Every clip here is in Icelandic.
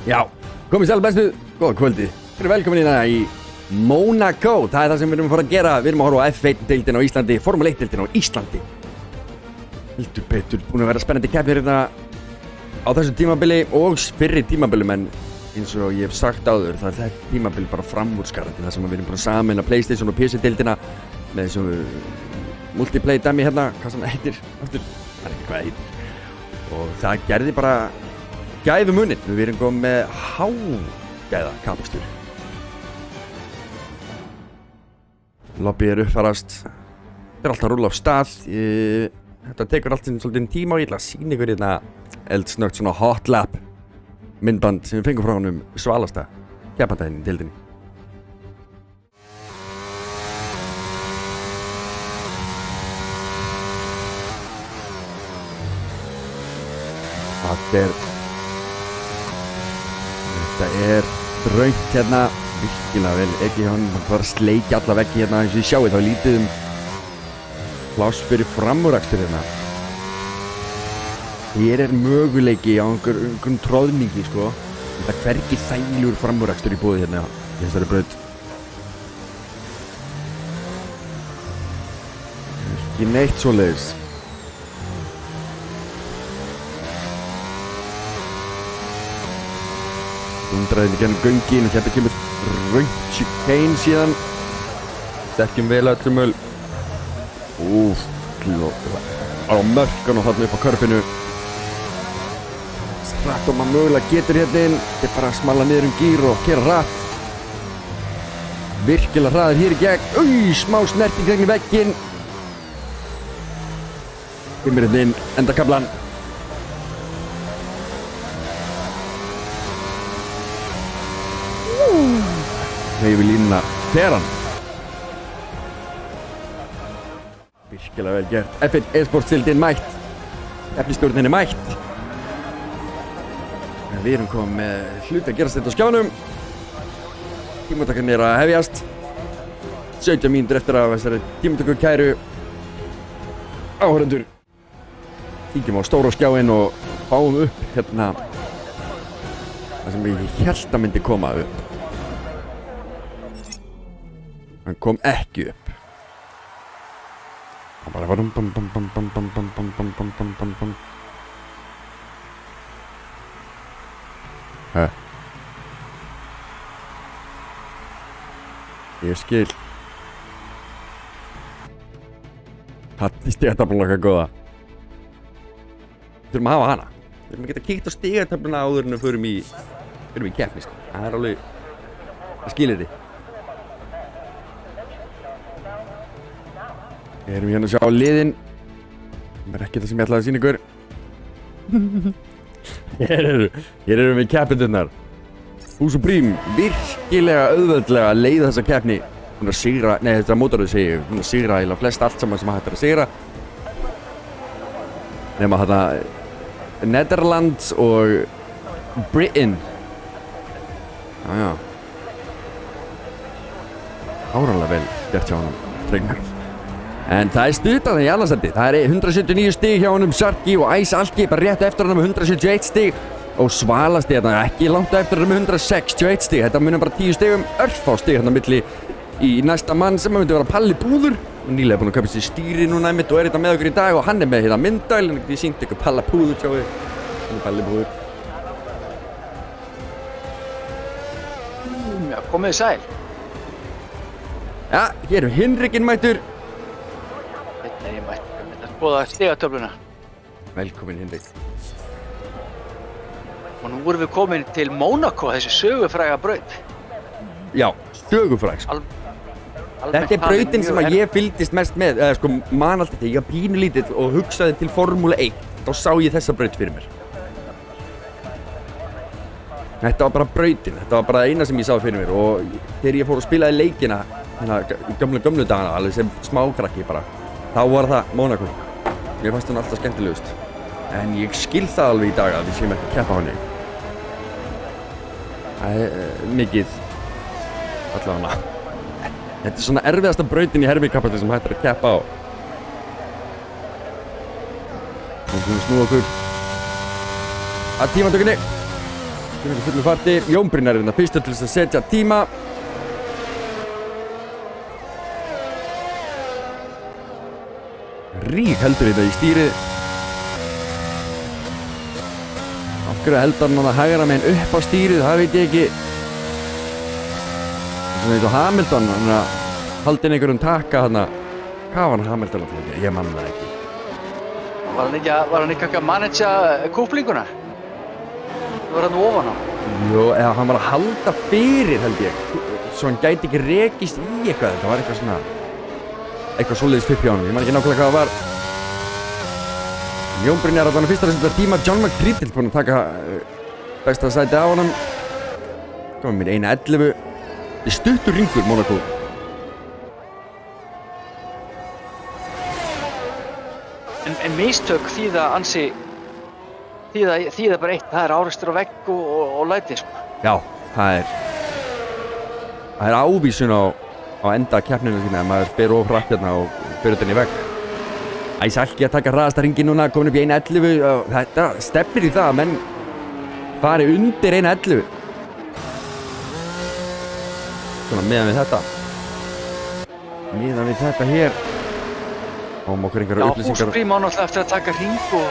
Já, komið sæl bestu, góða kvöldi. Þið eru velkomin hérna í Monaco. Það er það sem við erum að fara að gera. Við erum að horfa á F1-deildina á Íslandi, Formule 1-deildina á Íslandi. Heldur betur, búin að vera spennandi keppnir hérna á þessu tímabili og fyrri tímabilum, en eins og ég hef sagt áður, það er þetta tímabil bara framúrskarandi. Það sem við erum búin að sameina PlayStation og PC-deildina með þessum multiplayer dæmi hérna, hvað sem heitir aftur, það er ekki hvað heitir. Og það gerði bara gæðumunin. Við erum komið með hágæða kappastur. Lobby er uppfarast. Þetta er alltaf að rúlla á stað. Þetta tekur alltaf svolítið tíma og ég ætla að sýna ykkur hérna eldsnögt svona hot lap myndband sem við fengum frá honum Svalasta keppandaginn í deildinni. Þetta er dröngt hérna, virkilega vel ekki hann bara sleikja alla veggi hérna eins og ég sjáu þá lítið pláss fyrir framúrakstur hérna. Hér er möguleiki á einhverjum tróðningi sko. Þetta er hvergi þægilegur framúrakstur í boði hérna í þessari braut. Ekki neitt svoleiðis. Undraðinni gennum göngin og hérna kemur raunt chicane síðan. Þekkjum vel öllum öll. Á mörkan og þarna upp á körfinu. Strætt og maður mögulega getur hérna inn. Þetta er bara að smalla niður gír og kera rætt. Virkilega hraður hér í gegn. Smá snerting gegn vegginn. Kemur hérna inn, endakablan. Heiði línuna Teran. Virkilega vel gert. F1 e-sportsildin mætt. Efnistjórnin er mætt. Við erum komið með hluti að gerast þetta á skjánum. Tímatakinn er að hefjast. 17 mínútur eftir að þessari tímatöku kæru áhorfendur. Kíkjum á stóra skjáinn og fáum upp hérna það sem ég hélt að myndi koma upp. Hann kom ekki upp. Hann bara var Ég skil. Hann í stigatöfluna okkar góða. Við þurfum að hafa hana. Við þurfum að geta kíkt á stigatöfluna áður en við förum í keppni sko. Það er alveg, það skilir þið. Við erum hérna að sjá liðin. Það er ekki það sem ég ætlaði að sýna ykkur. Hér erum við keppendurnar. Húsuprím, virkilega auðveldlega að leiða þessa keppni. Hún að sigra, nei þetta er mótorið segi ég. Hún að sigra eða flest allt saman sem hægt er að sigra. Nefna þarna Netherlands og Britain. Jájá. Áralega vel gert hjá honum, Tryggnar. En það er stutað í allarsætti. Það er 179 stig hjá honum Sarki og Ice Alki bara rétt eftir hann með 171 stig. Og Svalasti hérna ekki langt eftir hann með 161 stig. Þetta munum bara 10 stigum örfá stig hérna milli í næsta mann sem myndi vera Palli Búður. Og nýlega búinn að kaupa sér stýri núna einmitt og er hérna með okkur í dag og hann er með hérna myndæl. En ég sýndi ykkur Palla Búður sjáu. Hann er Palli Búður. Já, komið sæl. Ja, hér er Hinrikinn mættur. Þetta er ég mætt. Þetta er skoða stigatöfluna. Velkomin Hinrik. Og nú erum við komin til Monaco, þessi sögufræga braut. Já, sögufræg. Þetta er brautin sem að ég fylgdist mest með, sko man alltaf þegar ég var pínulítill og hugsaði til Formule 1, þá sá ég þessa braut fyrir mér. Þetta var bara brautin, þetta var bara eina sem ég sá fyrir mér og þegar ég fór að spilaði leikina hérna í gömlu dagana, alveg sem smákrakki bara, þá var það Monaco. Mér fannst hún alltaf skemmtilegust. En ég skil það alveg í dag að við séum ekki að keppa á henni. Það er mikið allavega. Þetta er svona erfiðasta brautin í hermikapasli sem hægt er að keppa á. Nú skulum við snúa okkur að tímatökunni. Fyrir fullu farti, Jón Brynjar er fyrstur til þess að setja tíma. Rík heldur þetta í stýrið. Af hverju heldur hann að hægra meginn upp á stýrið, það veit ég ekki. Svona eins og Hamilton, hann er að halda inn einhverjum takka hann að... Hvað var hann Hamilton að flytja? Ég manna það ekki. Var hann ekki að managea kúplinguna? Það var hann ofan á. Jó, eða hann var að halda fyrir held ég. Svo hann gæti ekki rekist í eitthvað. Þetta var eitthvað svona... Eitthvað svoleiðis fyrir hjá hann. Ég man ekki nákvæmlega hvað það var. Jón Brynjar að hann fyrst að þessum tíma. John McCreadie búinn að taka besta sæti á honum. Komum mér 1.11. Í stuttur ringur, Monaco. En mistök þýða ansi... Þýða bara eitt, það er árekstur á vegg og læti, sko. Já, það er ávísun á enda keppninu sína að maður fer of hratt hérna og fer utan í vegg. Æs ekki að taka hraðasta ringin núna, komin upp í 1.11. Þetta stefnir í það að menn fari undir 1.11. Svona meðan við þetta. Meðan við þetta hér. Fáum okkur einhverja upplýsingar. Já, Búsbrím á náttúrulega eftir að taka hring og...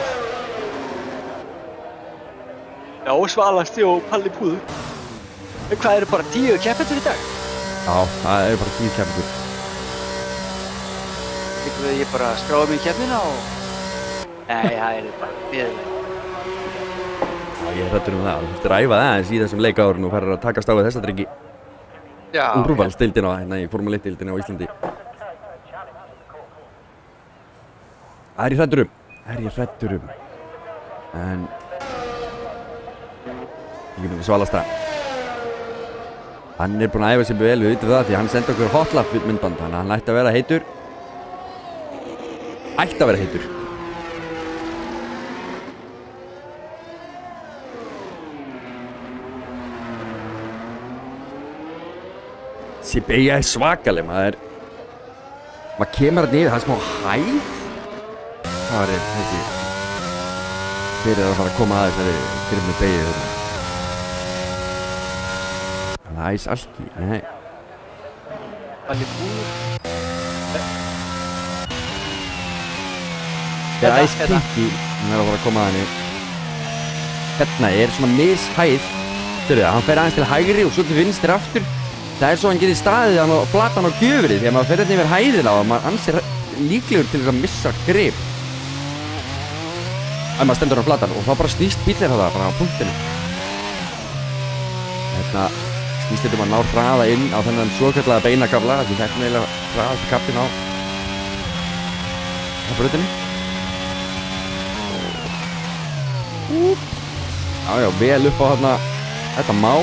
Já, Svalasti og Palli Púður. Hvað eru bara 10 keppendur í dag? Já, það eru bara 10 keppendur. Ég bara skráði mig í keppnina og... Nei, það eru bara viðlega. Já, ég er hræddur það. Þú þurftir að æfa það aðeins í þessum leikárun og farir að takast á við þessa drengi. Já. Úrvalsdeildina hérna í Formule 1-deildina á Íslandi. Það er ég hræddur um. En... Ég myndi Svalasta. Hann er búinn að æfa sér vel, við vitum það, því hann sendi okkur hotlap myndband, þannig að hann ætti að vera heitur. Ætti að vera heitur. Þessi beygja er svakaleg, maður kemur að niður, það er smá hæð. Það er þessi fyrir að fara að koma að þessari fyrir með beygju. Æs alki, nei. Palli Púður. Það er Æs Pinky, hann er að fara að koma að henni. Hérna er svona mishæð. Störuðu, hann fer aðeins til hægri og svo til vinstri aftur. Það er svo hann getið staðið hann og flatan á gjöfrið. Þegar maður fer hérna yfir hæðina og maður ansir líklegur til þess að missa grip. Ef maður stendur á flatan og þá bara snýst bíllinn það bara á punktinu. Hérna snýst þetta um að ná hraða inn á þennan svokallaða beinakafla, því þetta er eiginlega hraðasti kaflinn á brautinni. Já, vel upp á þarna, þetta má.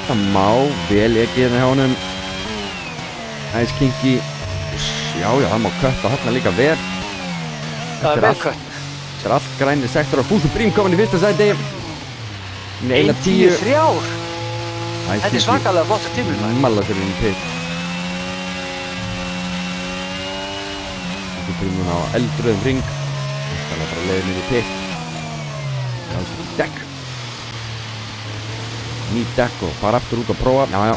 Þetta má, vel ekið hérna hjá honum. Æs Kinky, já, það má kötta þarna líka vel. Það er vel kött. Það er allt grænir sektor og Búsbrím komin í fyrsta sæti. 1.10. 1.10.3. Þetta er svakalega flott tímur. Malla fyrir inn í pit. Búsbrím núna á eldröðum ring. Það er bara leiðin inn í pit. Það er svona dekk. Nýtt dekk og fara aftur út og prófa. Já.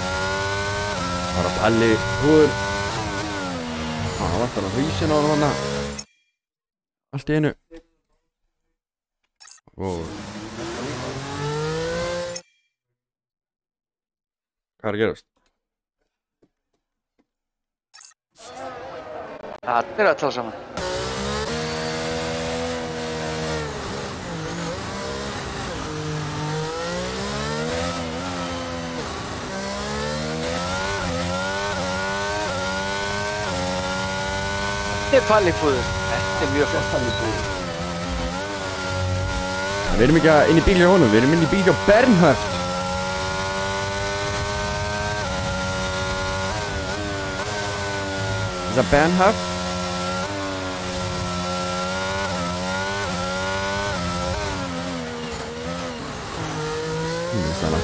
Fara Palli Púður. Það vantar á hrísin á hana. Allt í einu. Hvað er að gerast? Það er að tala saman. Þetta er Palli Púður. Þetta er mjög flott Palli Púður. Við erum ekki inn í bíl hjá honum, við erum inn í bíl hjá Bernhöft. Þessa Bernhöft.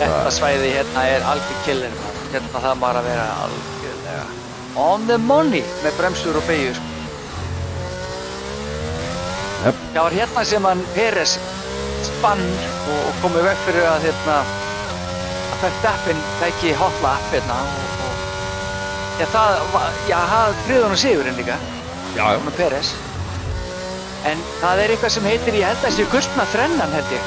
Þetta svæði hérna er algjör killer. Hérna það bara að vera algjörlega on the money með bremsur og beigjur. Jöp. Það var hérna sem hann Peres spann og kom í veg fyrir að að Verstappen tæki hot lap hérna og það tryggði honum sigurinn líka. Já. Með Peres. En það eitthvað sem heitir, ég held að sé gullna þrennan held ég.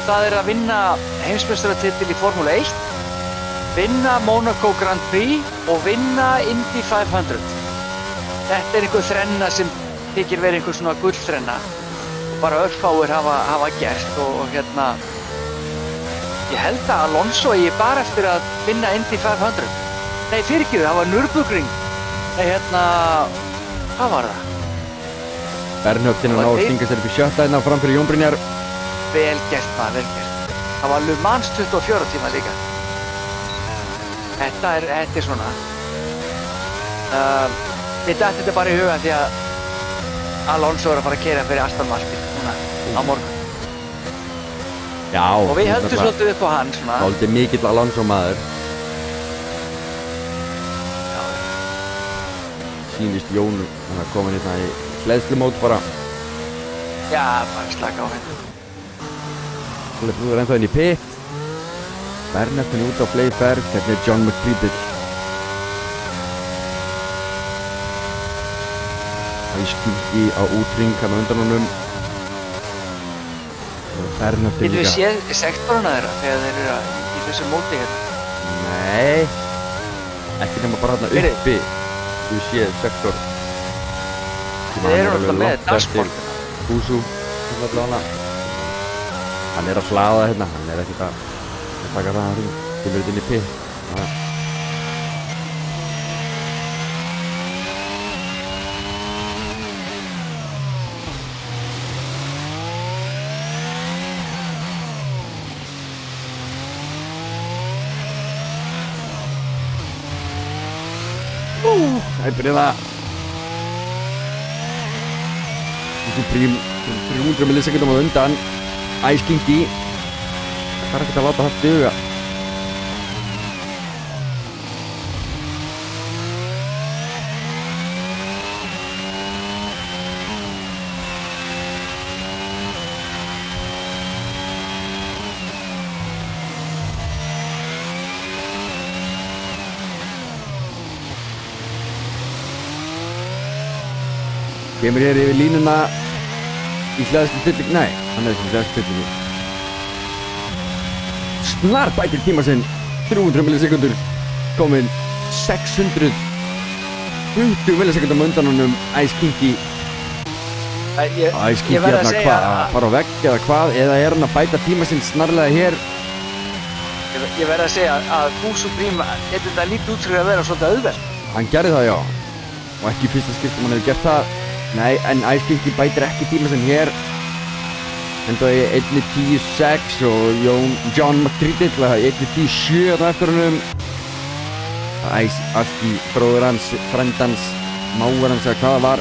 Það að vinna heimsmeistaratitil í Formúlu 1, vinna Monaco Grand Prix og vinna Indy 500. Þetta einhver þrenna sem þykir verið einhver svona gullþrenna og bara örfáir hafa gert og ég held að Alonso eigi bara eftir að vinna Indy 500. Nei, fyrirgefðu, það var Nürburgring. Nei, hvað var það? Bernhöftin að ná að stinga sér upp í sjötta hérna fram fyrir Jón Brynjar. Vel gert maður, vel gert. Það var Le Mans 24 tíma líka. Þetta er svona. Mér datt þetta bara í huga því að Alonso að fara að keyra fyrir Aston Martin núna á morgun. Já. Og við höldum svolítið upp á hann svona. Svolítið mikill Alonso maður. Já. Sýnist Jón að koma hérna í hleðslumót bara. Já, bara slaka á henni. Alveg brúður ennþá inn í pit. Bernhöftin út á Fleiberg, hérna John McCreadill. Æskilgi á útring hann á undan honum. Bernhöftin líka. Getur við séð sektoruna þeirra þegar þeir eru í þessu móti hérna? Nei. Ekki nema bara hérna uppi. Þú séð sektor. Þeir eru alltaf með dashboardina. Húsú, hann að hlaða hérna, hann ekkert að taka það að ring, kemur þetta inn í pit. Það byrjaði það. Prím 300 millisekundum á undan Ice King D. Það ekkert að láta það duga. Kemur hér yfir línuna í hlæðslu stilling, nei, hann ekki í hlæðslu stillingu. Snar bætir tíma sinn, 300 millisekundur, kominn 620 millisekundum undan honum Ice Kingi. Ice Kingi hérna hvað, að fara á vegg eða hvað, eða hann að bæta tíma sinn snarlega hér? Ég verð að segja að Húsu Prím getur þetta lítið út fyrir að vera svolítið auðvelt. Hann gerði það, já, og ekki í fyrsta skiptum hann hefur gert það. Nei, en Ice Kingi bætir ekki tíma sinn hér. Endaði 1.10.6 og John McCreadill 1.10.7 þarna eftir honum. Ice bróður hans, frænd hans, mágur hans eða hvað það var.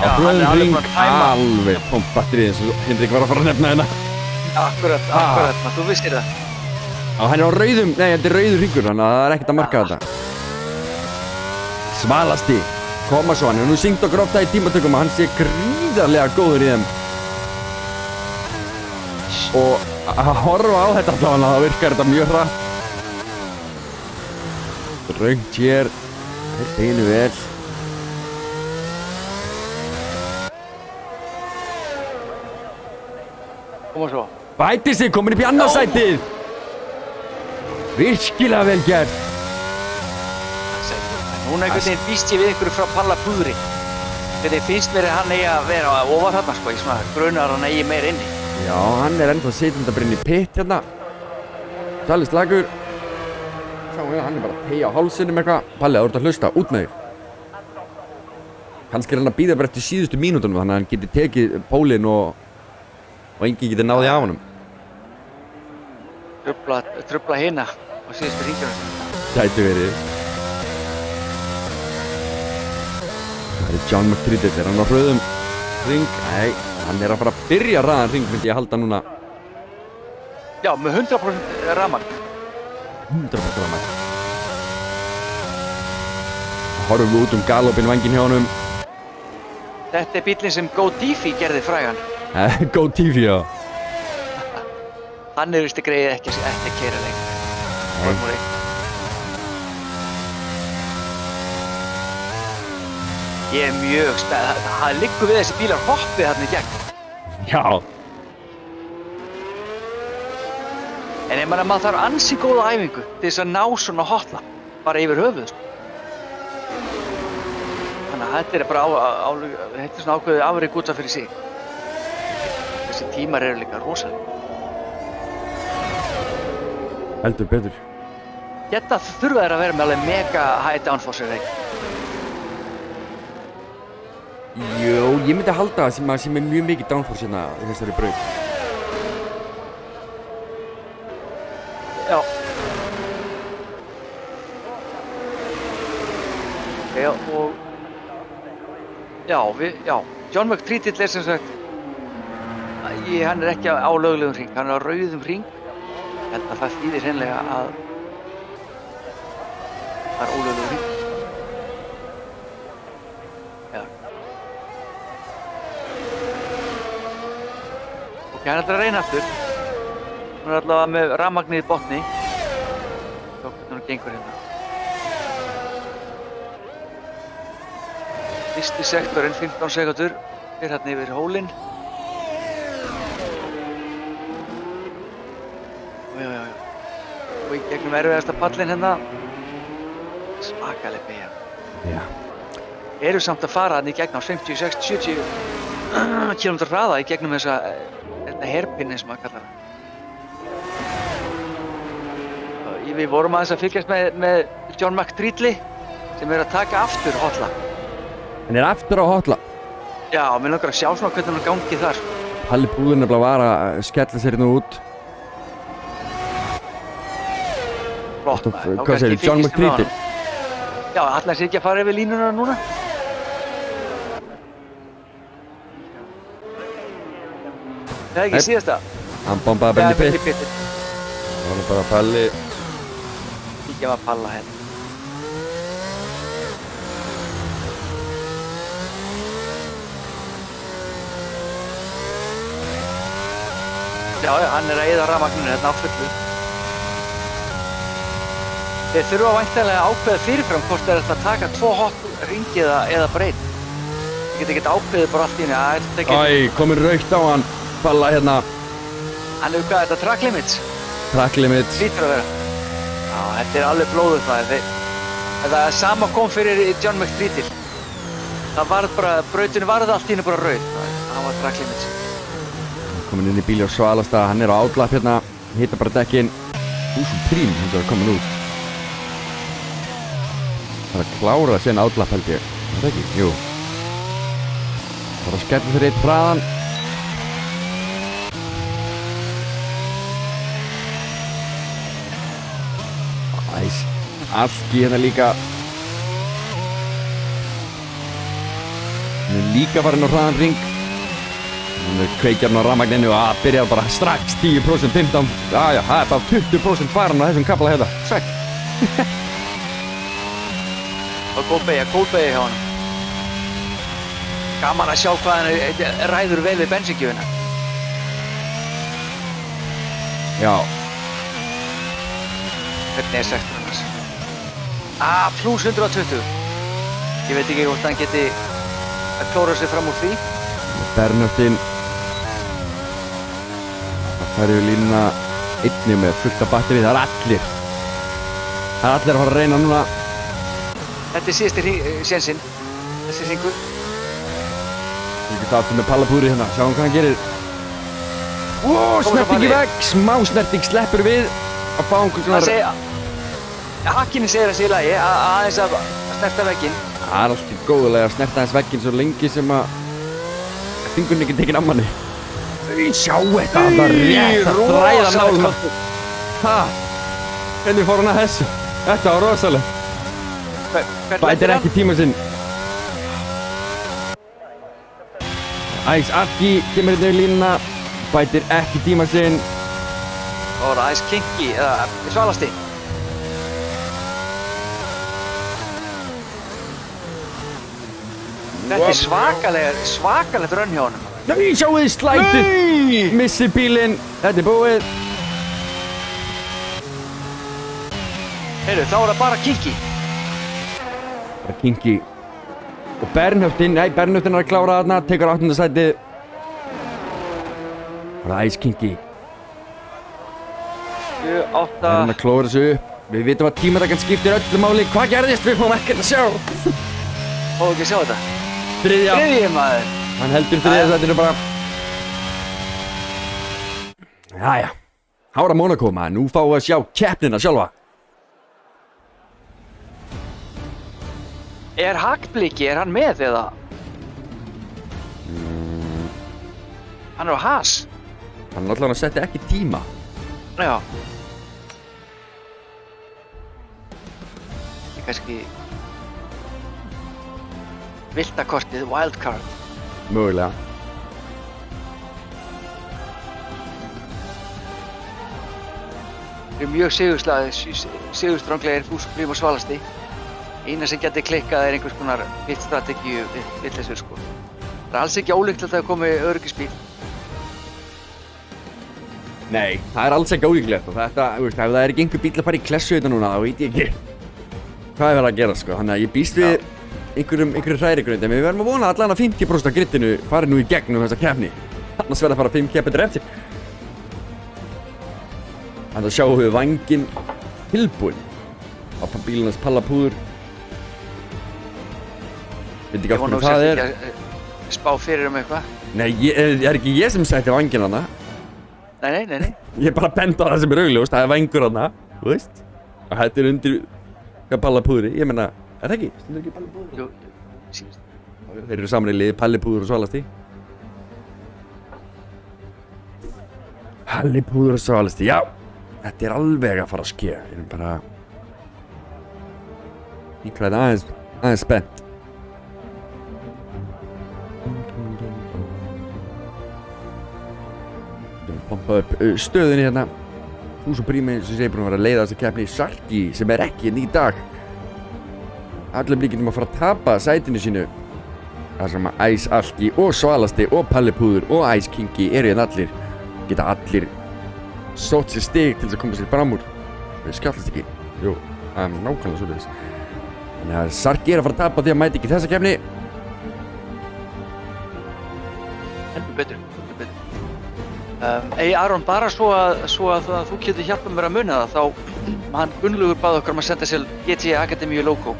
Á hlöðum ring, alveg tómt batterið eins og Hendrik var að fara að nefna hérna. Akkurat, þú vissir það. Já, hann er á rauðum, nei, þetta er rauður ringur, þannig að það er ekkert að marka þetta. Svalasti koma svo, hann er nú syngt og gróftað í tímatökum og hann sé gríðarlega góður í þeim. Og að horfa á þetta allavega, þá virkar þetta mjög hratt. Röngt hér, þetta einu vel. Koma svo. Bæti sig, komin upp í annarsætið. Virkilega vel gert. Núna einhvern veginn býst ég við ykkur frá Palla Púðri. Þegar finnst mér að hann eigi að vera ofar þarna sko, ég svona grunar hann eigi meir inni. Já, hann er ennþá sitjandi í pitt hérna. Salli slagur. Sjáum við, hann er bara að tegja á hálsinum eitthvað. Palli, þú ert að hlusta, út með þig. Kannski er hann að bíða bara eftir síðustu mínútunum þannig að hann geti tekið pólinn og enginn geti náði af honum. Trufla hina á síðustu hringjunum. Gæti verið. Það er John McCreadill, er hann á hröðum ring? Nei, hann er að fara að byrja raðan ring, myndi ég halda núna. Já, með 100% rafmagn. 100% rafmagn. Horfum við út galopinn vænginn hjá honum. Þetta bíllinn sem GoTV gerði frægan. Go TV, já. Hann visti greið ekki að keyra lengur. Formúlu 1. Ég mjög spennt. Það liggur við þessi bílar hoppið þarna í gegn. Já. En ég meina maður þarf ansi góða æfingu til þess að ná svona hotla bara yfir höfuð. Þannig að þetta bara þetta svona ákveðið afrek út af fyrir sig. Þessi tímar eru líka rosalega. Heldur betur. Þetta þurfa þeir að vera með alveg mega high downforce rate. Jó, ég myndi halda það sem er mjög mikið downforce hérna í þessari braut. Já. Já, og John McTreatill er sem sagt hann er ekki á löglegum hring, hann er á rauðum hring. Ég held að það þýðir hreinlega að það er ólöglegur hring. Já. Ok, hann ætlar að reyna aftur. Hann er allavega með rafmagnið í botni. Sjá hvernig hann gengur hérna. Fyrsti sektorinn, 15 sekundur, er hérna yfir hólinn. Já. Og í gegnum erfiðasta pallinn hérna. Svakaleg beygja. Já. Eru samt að fara hérna í gegn á 50, 60, 70 km hraða í gegnum þetta hairpin eins og maður kallar það. Við vorum aðeins að fylgjast með John McTreatill sem er að taka aftur hotla. Hann er aftur á hotla. Já, mér langar að sjá svona hvernig hann gangi þar. Palli búðin nefnilega var að skella sér hérna út. Flott maður. Hvað segir, John McTreatill? Já, ætlar sér ekki að fara yfir línuna núna? Það er ekki síðasta. Hann bombaði Benny Pitt. Pitt. Það var bara Palli. Kíkja að Palla hérna. Já, hann er að eyða rafmagninu hérna á fullu. Þeir þurfa væntanlega að ákveða fyrirfram hvort þeir ætla að taka 2 hot ringi eða breyt. Ég get ekkert ákveðið bara allt í henni. Æ, komin raukt á hann. Palla hérna. Hann hefur hvað, þetta track limits? Track limits. Lítur að vera. Já, þetta er alveg blóðuð það. Það er sama kom fyrir John McTreatill. Það varð bara, brautinu varði allt í henni bara rauð. Það var track limits. Komin inn í bíli á Svalastað, hann er á outlapp hérna, hita bara dekkin. Prím, hann er komin út. Það er að klára að sena outlapp held ég. Það ekki? Jú. Það er að skella fyrir eitt hraðan. Æs, Alki hérna líka. Hann er líka farin á hraðan ring. Hún kveikjar hann á rafmagninu og byrjar bara strax 10%, 15%, það er bara 20% faran á þessum kafla hérna. Sæk. Og góð beygja hjá hann. Gaman að sjá hvað hann ræður vel við bensíngjöfina. Já. Hvernig er sektorinn hans? Plus 120. Ég veit ekki hvort hann geti að klóra sig fram úr því. Bernöftin. Það færi við línuna einnig með fullt af batteri. Það er allir að fara að reyna núna. Þetta er síðasti sénsinn. Þessi hringur. Ég get aftur með pallapúðri hérna. Sjáum hvað hann gerir. Snerting í vegg. Smá snerting sleppur við. Að fá einhvern Hakkinni segir að sé í lagi aðeins að snerta vegginn. Það er alltaf góðulega að snerta aðeins vegginn svo lengi sem að fingurinn ekki tekinn af manni. Sjá þetta, það var rétt að þræða náluna. Hvernig fór hann að þessu? Þetta var rosalega. Bætir ekki tíma sinn. Æs, Alki kemur hérna í línuna. Bætir ekki tíma sinn. Það var aðeins kinky, eða Svalasti. Þetta er svakalegt rönn hjá honum. Nei, sjáu þið slætið. Missi bílinn. Þetta er búið. Heyrðu, þá er það bara Kingi. Bara Kingi. Og Bernhöftin er að klára þarna. Tekur 8. sætið. Það er Ice Kingi. 7, 8. Það er að klóra þessu upp. Við vitum að tímatakkan skiptir öllu máli. Hvað gerðist? Við fáum ekkert að sjá. Fáum ekki að sjá þetta. Þriðja maður. Hann heldur þriðja sætinu bara. Jæja. Hára Monaco maður. Nú fáum við að sjá keppnina sjálfa. Er Hagbliki, er hann með eða? Hann er á Haas. Hann er allavega að setja ekki tíma. Já. Kannski vildakortið, wildcard. Mögulega. Þeir eru mjög sigurstranglegir Fúsbrím og Svalasti. Eina sem geti klikkað er einhvers konar pitstrategíu vitleysur sko. Það er alls ekki ólíklegt að komi öryggisbíl. Nei, það er alls ekki ólíklegt og þetta, ef það er ekki einhver bíl að fara í klessu þetta núna, þá veit ég ekki hvað er verið að gera sko. Þannig að ég býst við einhverju hrærigrund, en við verðum að vona að allan að 50% af grittinu fari nú í gegnum þessa keppni. Annars verða að fara 5 keppnir eftir. Þannig að sjáum við vanginn tilbúinn á bílunars pallapúður. Veit ekki af hverju það er. Ég vona að spá fyrir eitthvað. Nei, er ekki ég sem setti vanginn hana. Nei. Ég er bara að benda á það sem er augljóst, það er vangur hana, þú veist. Og þetta er undir pallapúðri, ég meina, er það ekki? Stundur ekki pallapúðri? Jú, síðast. Þeir eru saman í liði, Pallipúður og Svalasti. Pallipúður og Svalasti, já. Þetta er alveg að fara að ske. Ég er bara... Ég klæði aðeins spennt. Pompa upp stöðunni hérna. Fúsbrím sem sé búin að vera að leiða þessa keppni Sarki sem er ekki hérna í dag. Allir blíkinn að fara að tapa sætinu sínu. Það sem að Ice Alki og Svalasti og Pallipúður og Ice Kingi eru hérna allir. Geta allir sótt sér stig til þess að koma sér fram úr. Við skjallast ekki. Jú, það er nákvæmlega svoleiðis. Þannig að Sarki er að fara að tapa því að mæti ekki þessa keppni. Heldur betur. Aron, bara svo að þú getur hjálpað mér að muna það, þá hann Gunnlaugur bað okkar að senda sér GT Akademíu logo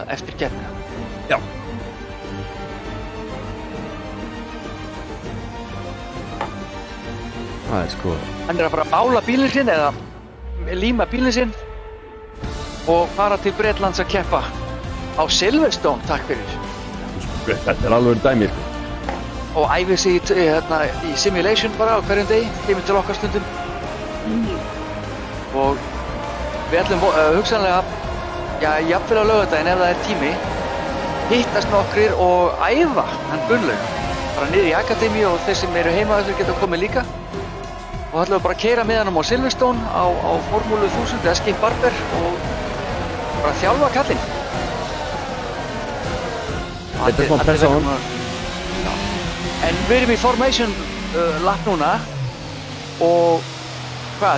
eftir keppnina. Já. Það er sko. Hann er að fara að mála bílinn sinn eða líma bílinn sinn og fara til Bretlands að keppa á Silverstone, takk fyrir. Þetta er alveg dæmi sko. Og æfir sig í simulation bara á hverjum degi, kemur til okkar stundum. Og við ætlum hugsanlega, jafnvel á laugardaginn ef það er tími, hittast nokkrir og æfa hann Gunnlaug. Bara niður í Akademíu og þeir sem eru heima þessir geta komið líka. Og ætlum við bara að keyra með hann á Silverstone á Formúlu 1000 eða Skip Barber og bara þjálfa kallinn. Þetta er smá pressa á hann. En við erum í formation lap núna og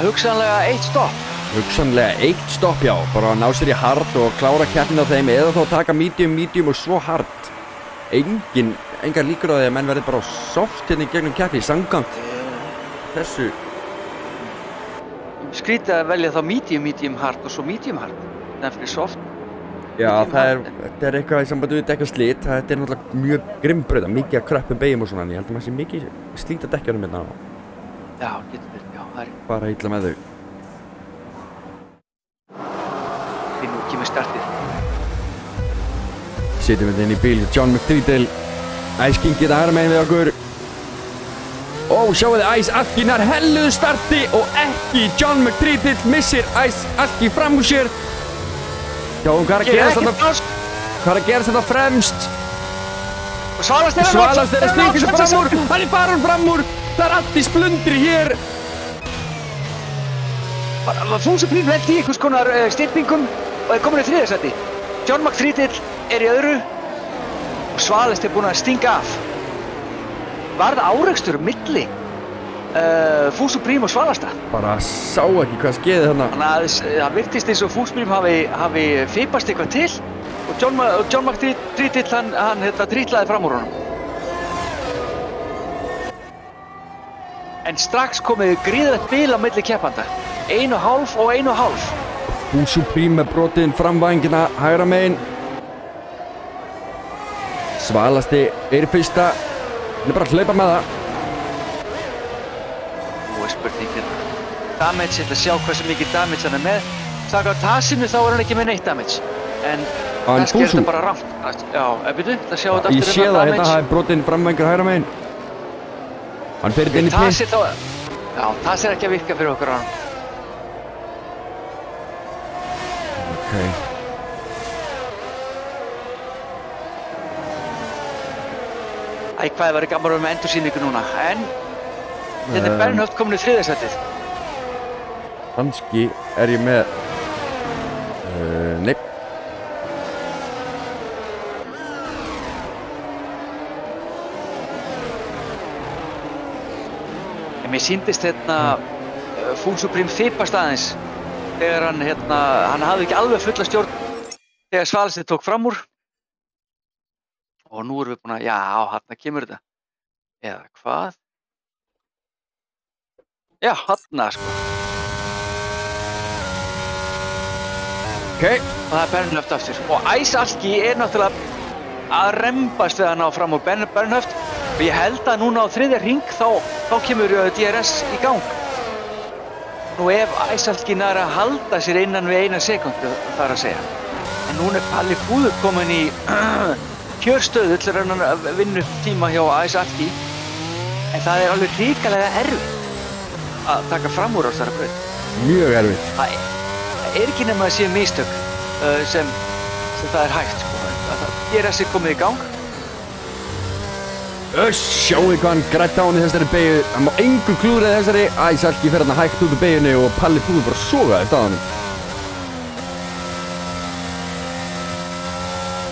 hugsanlega 1 stopp? Hugsanlega 1 stopp, já. Bara að ná sér í hard og klára keppnina á þeim eða þá taka medium og svo hard. Engar líkur á því að menn verði bara á soft hérna í gegnum keppni, samkvæmt þessu. Skrítið að velja þá medium hard og svo medium hard. Það er fyrir soft. Já, þetta er eitthvað í sambandi við dekkaslit. Þetta er náttúrulega mjög grimmbrauð, mikið að kröppum beygjum og svona, en ég held að maður sé mikið slíta dekkjunum hérna. Já, getur verið, já, það er... Bara illa með þau. Því nú kemur startið. Sitjum við inn í bíl, John McTreadle. Ice Kingi það er megin við okkur. Ó, sjáu þið, Ice Alki nær helluðu starti og ekki John McTreadle missir Ice Alki fram úr sér. Sjáum hvað er að gerast þetta fremst. Og Svalasti er að stinga sér fram úr. Hann er farin fram úr. Það er allt í splundri hér. Fúsbrím lenti í einhvers konar styrpingum og er komin í 3. sæti. John McTreadle er í öðru og Svalist búinn að stinga af. Varð árekstur milli Fúsuprím og Svalasta. Bara sá ekki hvað skeiði þarna. Þannig að það virtist eins og Fúsuprím hafi fipast eitthvað til og John McDritill hann drítlaði fram úr honum. En strax komið gríðarlegt bil á milli keppanda. 1,5 og 1,5. Fúsuprím með brotinn framvængina hægra megin. Svalasti í fyrsta. Hann bara að hlaupa með það. Nú spurningin. Damage, ég ætla að sjá hversu mikið damage hann með. Saka á Tasinu þá hann ekki með neitt damage. En kannski þetta bara rangt. Já, byrju, það sjá þetta aftur Ég sé það, hérna hafi brotinn framvængur hægra megin. Hann fer inn í pit. Já, Tasi ekki að virka fyrir okkur á hann. Okay. Hvað væri gaman með endursýningu núna, en hérna Bernhoft komin í þriðasætið. Kannski ég með nei. En mér sýndist Fúsuprím fipast aðeins þegar hann hafði ekki alveg fulla stjórn þegar Svalistið tók fram úr. Og nú erum við búin að, já, hérna kemur þetta. Eða hvað? Já, hérna sko. Ok. Og það Bernhoft aftur. Og Ice Alki náttúrulega að rembast við að ná fram úr Bernhoft. Og ég held að núna á þriðja hring þá kemur DRS í gang. Nú ef Ice Alki nær að halda sér innan við 1 sekúndu þar að segja. En núna Palli Fúður komin í kjörstöðu til að vinna upp tíma hjá Ice Alki. En það alveg hrikalega erfitt að taka fram úr á þessari braut. Mjög erfitt. Það ekki nema að sé mistök sem það hægt sko. DRS komið í gang. Sjáu hvað hann grætt á hann í þessari beygju. Hann má engu klúðra þessari. Ice Alki fer hann hægt út úr beygjunni og Palli Fúður bara sogaði staðanum.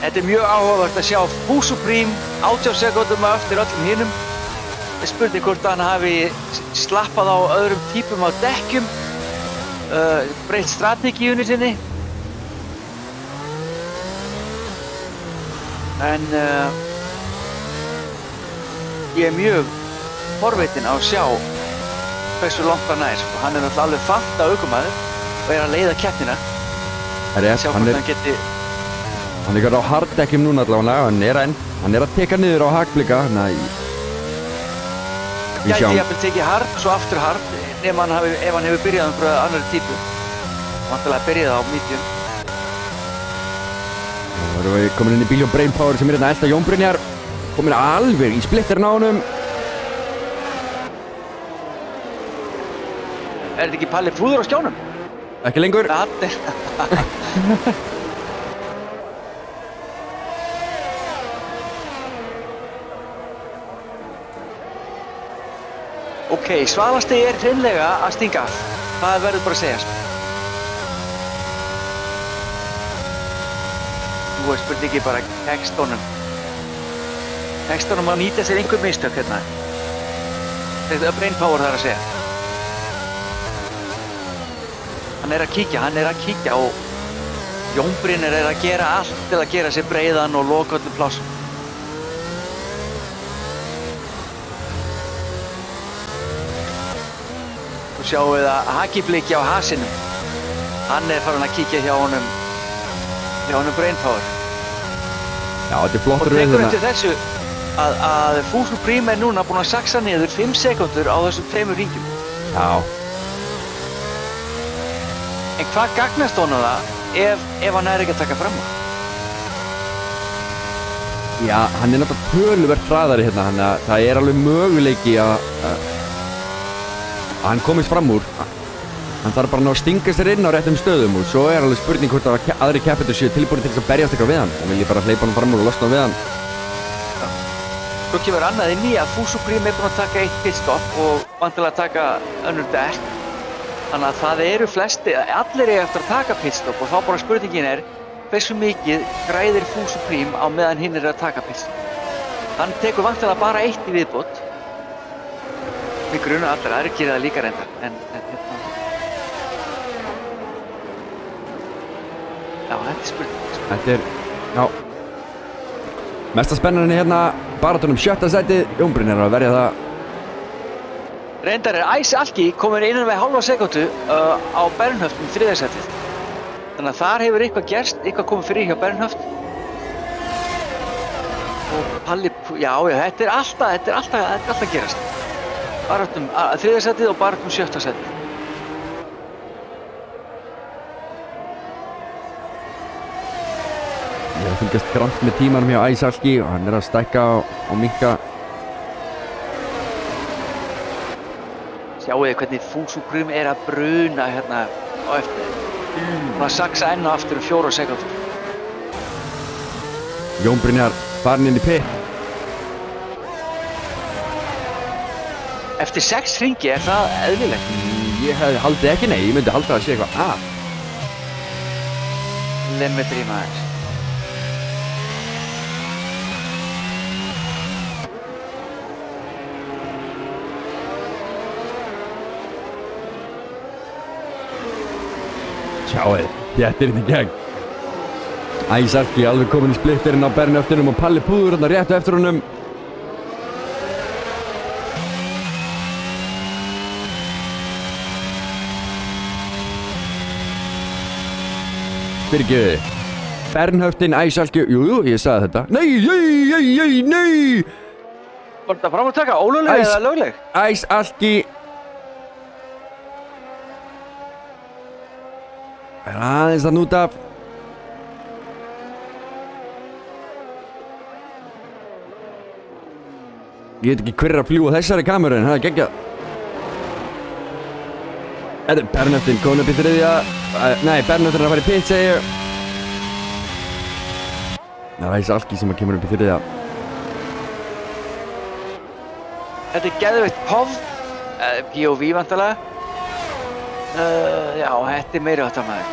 Þetta mjög áhugavert að sjá Fúsuprím 18 sekúndum eftir öllum hinum. Það spurning hvort hann hafi slappað á öðrum típum á dekkjum, breytt strategíunni sinni. En ég mjög forvitinn á að sjá hversu langt hann er. Hann náttúrulega alveg fanta ökumaður og að leiða keppnina. Sjá hvort hann geti... Hann ekki á harddekkjum núna allavega, hann að teka niður á hakblika, Gæti jafnvel tekið hard, svo aftur hard, ef hann hefur byrjað frá annarri típu. Vantilega byrjaði á medium. Nú erum við komin inn í bíl og Brainpower sem hérna elda Jón Brynjar. Komin alveg í splitterinn á honum. Þetta ekki Palli Fúður á skjánum? Ekki lengur. Ok, Svalasti hreinlega að stinga af. Það verður bara að segjast. Nú spurningi bara Hextonum. Hextonum að nýta sér einhver mistök hérna. Þetta er Brainpower þar að segja. Hann er að kíkja og Jón Brynjar að gera allt til að gera sér breiðan og loka öllum plássum. Þú sjáum við að hakibliki á hasinum. Hann er farin að kíkja hjá honum Brainpower. Já, þetta er flottur og tekur eftir þessu að Fúsuprím er núna búinn að saxa niður 5 sekúndur á þessum 2 ringjum. Já. En hvað gagnast honum það ef hann ekki að taka fram á? Já, hann er náttúrulega töluvert hraðari hérna, þannig að það er alveg möguleiki að hann komist fram úr. Hann þarf bara að stinga sér inn á réttum stöðum og svo er alveg spurning hvort að aðri keppendur séu tilbúinir til þess að berjast eitthvað við hann og vil ég bara hleypa hann fram úr og losna við hann. Svo kemur annað inn í að Fúsuprím er búinn að taka 1 pitstop og vantilega taka önnur dekk. Þannig að það eru flesti, allir eftir að taka pitstop og þá bara spurningin er hversu mikið græðir Fú Supreme á meðan hinn að taka pits. Hann tekur vantilega bara 1 í viðbót. Við grunum allir aðrir gera það líka reyndar, en hérna. Já, þetta er spurning. Þetta já. Mesta spennan hérna, baráttan 7. sætið, Jón Brynjar að verja það. Reyndar Ice Alki komin innan við hálfa sekúndu á Bernhöft 3. sætið. Þannig að þar hefur eitthvað gerst, eitthvað komið fyrir hjá Bernhöft. Og Palli, já, þetta er alltaf að gerast. Baráttum 3. sætið og baráttum 7. sætið. Ég hef fylgast grannt með tímanum hjá Ice Alki og hann að stækka og minnka. Sjáu þið hvernig Fú Supreme að bruna hérna á eftir. Að saksa enn og aftur 4 sekúndur. Jón Brynjar farin inn í pit. Eftir 6 hringi það eðlilegt? Ég hefði haldið ekki, nei, ég myndi halda að sé eitthvað að. Lemmetri maður. Sjáuð, þetta í gegn. Ice Alki alveg komin í splitterinn á Bernhöftinum og Palli púður hérna réttu eftir honum. Fyrirgefiði. Bernhöftin, Ice Alki, jú, ég sagði þetta. Nei! Var þetta fram að taka, ólögleg eða lögleg? Ice Alki. Aðeins það nút af. Ég veit ekki hver að fljúa þessari kameru en það er geggjað. Þetta er Bernhöftin komin upp í 3. Nei, Bernhöftin að fara í pit, segi ég. Það er Ice Alki sem kemur upp í 3. Þetta er geðveikt POV, POV vantarlega. Já, þetta er meiri áttar maður.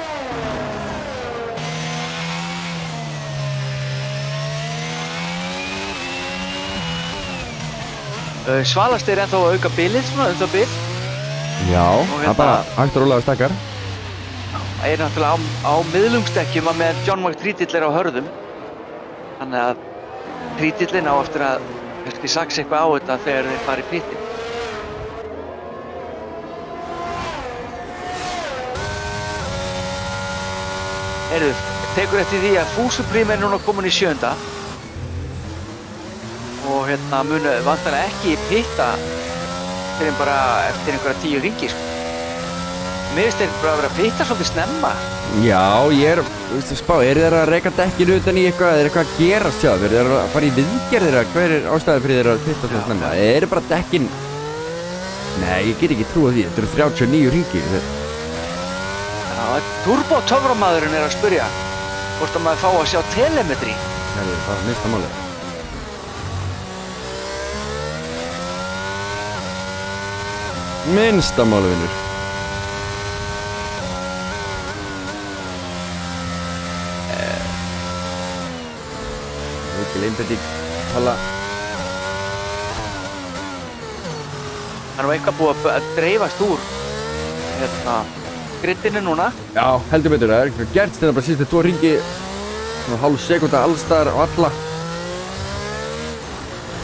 Svalast ennþá að auka bilið svona, bil. Já, það bara hægt og rólega stakkar. Það náttúrulega á miðlungsdekkjum að með John McTreatill á hörðum. Þannig að Treatillinn á eftir að kannski saksa eitthvað á þetta þegar þeir fara í pittin. Heyrðu, tekur eftir því að Fú Supreme núna komin í 7. Og hérna munu vantanlega ekki pitta fyrir bara eftir einhverja 10 hringi, sko. Mér finnst þeir bara að vera að pitta svolítið snemma. Já, ég veistu spá, þeir að reka dekkinu utan í eitthvað, eitthvað að gerast hjá þeir? Þeir að fara í viðgerðir, hver ástæði fyrir þeir að pitta svona snemma? Þeir bara dekkin. Nei, ég get ekki trúið því, þetta eru 39 hringir. Já, turbotöframaðurinn að spyrja hvort að maður fá að sjá telemetri. Það er bara næsta málið. Minnsta málið, vinnur. Mikil einbeiting, Palla. Það er nú eitthvað búið að dreifast úr griddinu núna. Já, heldur betur, það er eitthvað gert þetta bara síðustu 2 hringi, svona hálf sekúnda allstaðar og alla.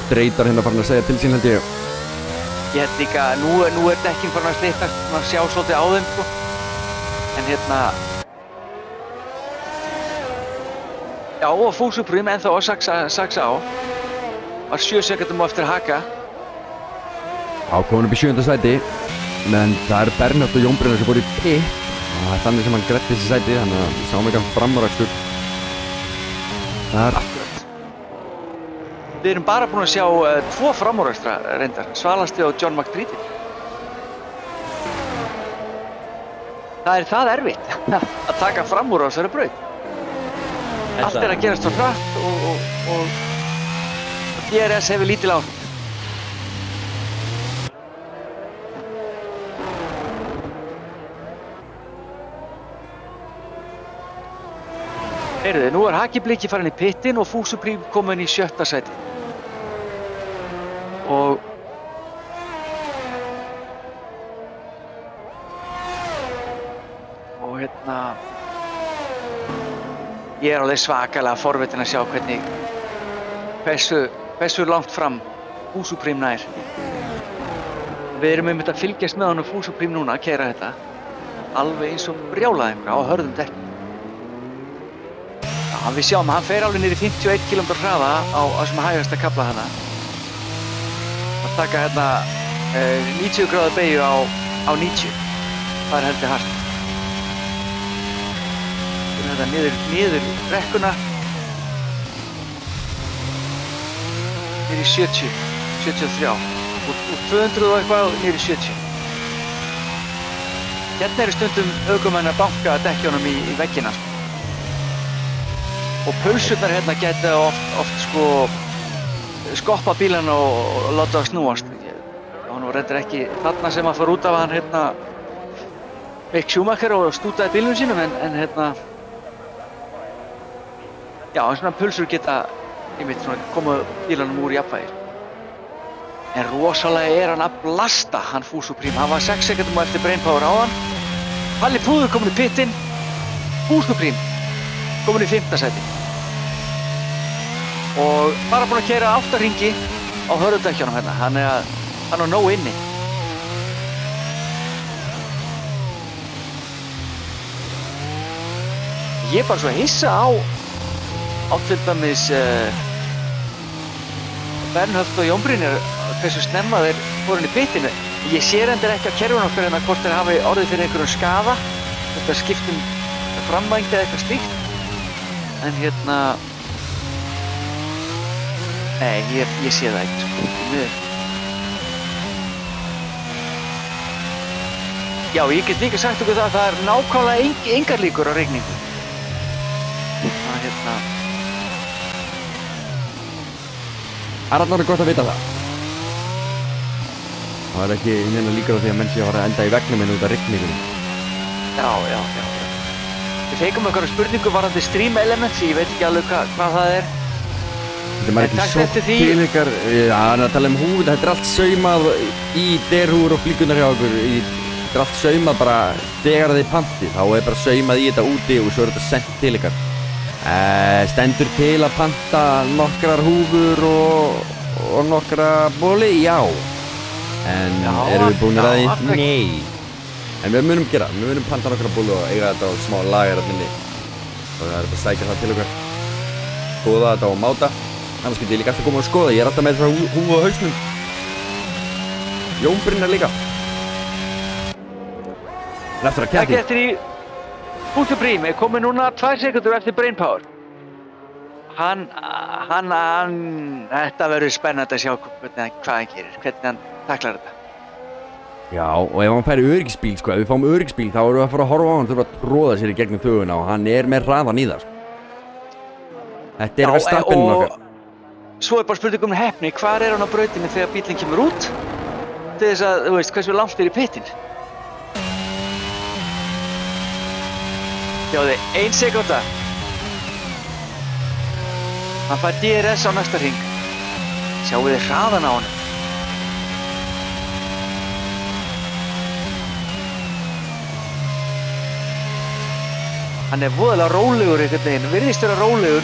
Dreitar hérna farin að segja til sín, held ég. Ég held líka að nú er dekkin farin að slitast, maður sjá svolítið á þeim, sko. En hérna... Já, og Fú Supreme ennþá að saksa á. Var 7 sekúndum á eftir að haka. Já, komin upp í 7. sæti. Men það er Bernhöft og Jón Brynjar sem fór í pit. Og það er þannig sem hann gretti þessi sæti, þannig að við sáum eitthvað framúrakstur. Það er... Við erum bara búin að sjá 2 framúrakstra reyndar, Svalasti og John McTreatill. Það er það erfitt að taka framúr á þessari braut. Allt er að gerast svo hratt og DRS hefur lítil áhrif. Heyrðu, nú Haki Bliki farin í pittin og Fuso Prím komin í 7. sæti. Og hérna ég alveg svakalega forvitin að sjá hversu langt fram Fuso Prím nær. Við erum einmitt að fylgjast með honum Fuso Prím núna, keyra þetta alveg eins og brjálæðingur á hörðum dekk. Já, við sjáum að hann fer alveg niður í 51 km hraða á þessum hægasta kafla hana. Að taka hérna 90 gráðu beygju á 90. Það heldur hart. Þetta niður brekkuna. Niður í 70, 73. Og 200 og eitthvað niður í 70. Hérna eru stundum ökumenn að banka dekkjónum í veggina. Og pulsurnar hérna geta oft sko skoppa bílana og láta það snúast. Hann var reyndar ekki þarna sem að fara út af hann hérna Mick Schumacher og stútaði bílunum sínum en hérna já, svona pulsur geta koma bílanum úr jafnvægir. En rosalega hann að blasta hann Fuso Prím. Hann var 6 sekundum eftir brainpower á hann. Halli Púður komin í pittin. Fuso Prím komin í 5. sæti. Og bara búinn að keyra 8 hringi á hörðudekkjunum hérna. Hann er nóg inni. Ég er bara svo hissa á til dæmis Bernhöft og Jón Brynjar hversu snemma þeir fóru inn í pitinu. Ég sé reyndar ekki á kerfinu okkar hérna hvort þeir hafi orðið fyrir einhverjum skaða, þetta skiptum framvængd eða eitthvað slíkt. En hérna nei, ég sé það ekki sko. Já, ég get líka sagt okkur það er nákvæmlega engar líkur á rigningu. Það hérna Það er alveg gott að vita það. Það er ekki neina líkur á því að menn sé að fara að enda í vegnum en út af rigningunum. Já. Við fengum einhverja spurningu varðandi stream elements, ég veit ekki alveg hvað það er. Þetta er maður ekki sótt til ykkar, hann er að tala húð, þetta er allt saumað í derhúr og flíkunar hjá okkur. Þetta er allt saumað bara þegar þið pantið, þá er bara saumað í þetta úti og svo er þetta sendt til ykkar. Stendur til að panta nokkrar húfur og nokkra bóli? Já. En erum við búin að því? Nei. En við munum gera, við munum panta nokkra bóli og eiga þetta á smá lager að minni. Og það er bara að sækja það til okkar. Skoða þetta og máta. Annars getur ég líka alltaf koma og skoða, ég er alltaf með þetta húfu á hausnum. Jón Brynjar líka. Eftir að kæti. Takk eftir í Fuso Prím er komið núna 2 sekundur eftir brainpower. Þetta verður spennandi að sjá hvað hann gerir, hvernig hann taklar þetta. Já, og ef hann færi öryggisbíl, sko, ef við fáum öryggisbíl þá erum við að fara að horfa á hann, þurfa að tróða sér í gegnum þöguna og hann er með hraðan í það, sko. Þetta er Verstappen okkar. Svo er bara spurning heppni, hvar er hann á brautinni þegar bílinn kemur út? Til þess að, þú veist, hversu langt er í pittin? Sjáðu, 1 sekúnda. Hann fær DRS á næsta hring. Sjáu þið hraðan á honum. Hann er voðalega rólegur einhvern veginn, virðist vera rólegur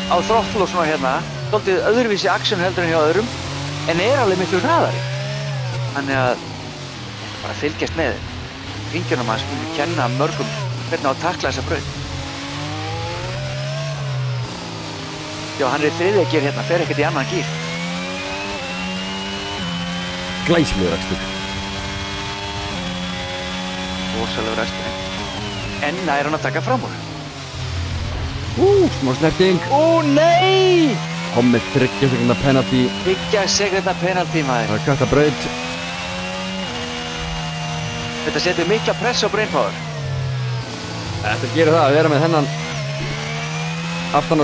á throttle og svona hérna. Svolítið öðruvísi action heldur en hjá öðrum, en er alveg miklu hraðari. Þannig að bara fylgjast með hringjunum hans muni kenna mörgum hvernig á að takla þessa braut. Já, hann er í 3. gír hérna, fer ekkert í annan gír. Glæsilegur akstur. Rosalegur akstur. En nær hann að taka fram úr. Smá snerting. Nei! Kom með 30 sekúndna penalty. 30 sekúndna penalty, maður. Það er gott að braut. Þetta setur mikla press á brainpower. Þetta gerir það að vera með hennan aftan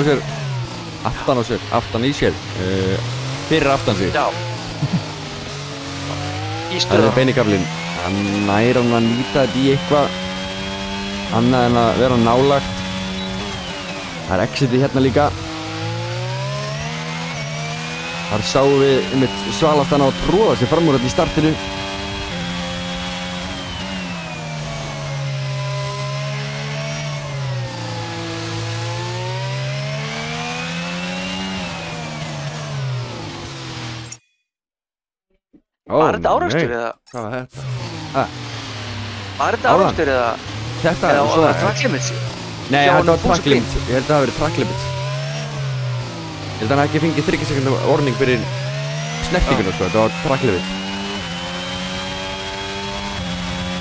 í sér fyrir aftan sig. Já. Í Það stöðu. er beinikaflinn. Hann nær hann að nýta þetta í eitthvað annað en að vera nálagt. Það er exitið hérna líka. Þar sáum við einmitt Svalastan á að tróða sér fram úr þetta í startinu. Var þetta árekstur eða? Hvað var þetta? Var þetta árekstur eða? Þetta Eða er var það track limits? Nei, Hjá þetta honum var track Fúsa Brim? limits. Ég held að það hafi verið track limits. Ég held að hann hafi ekki fengið 30 sekundar orðning fyrir snertinguna, sko. Þetta var track limits.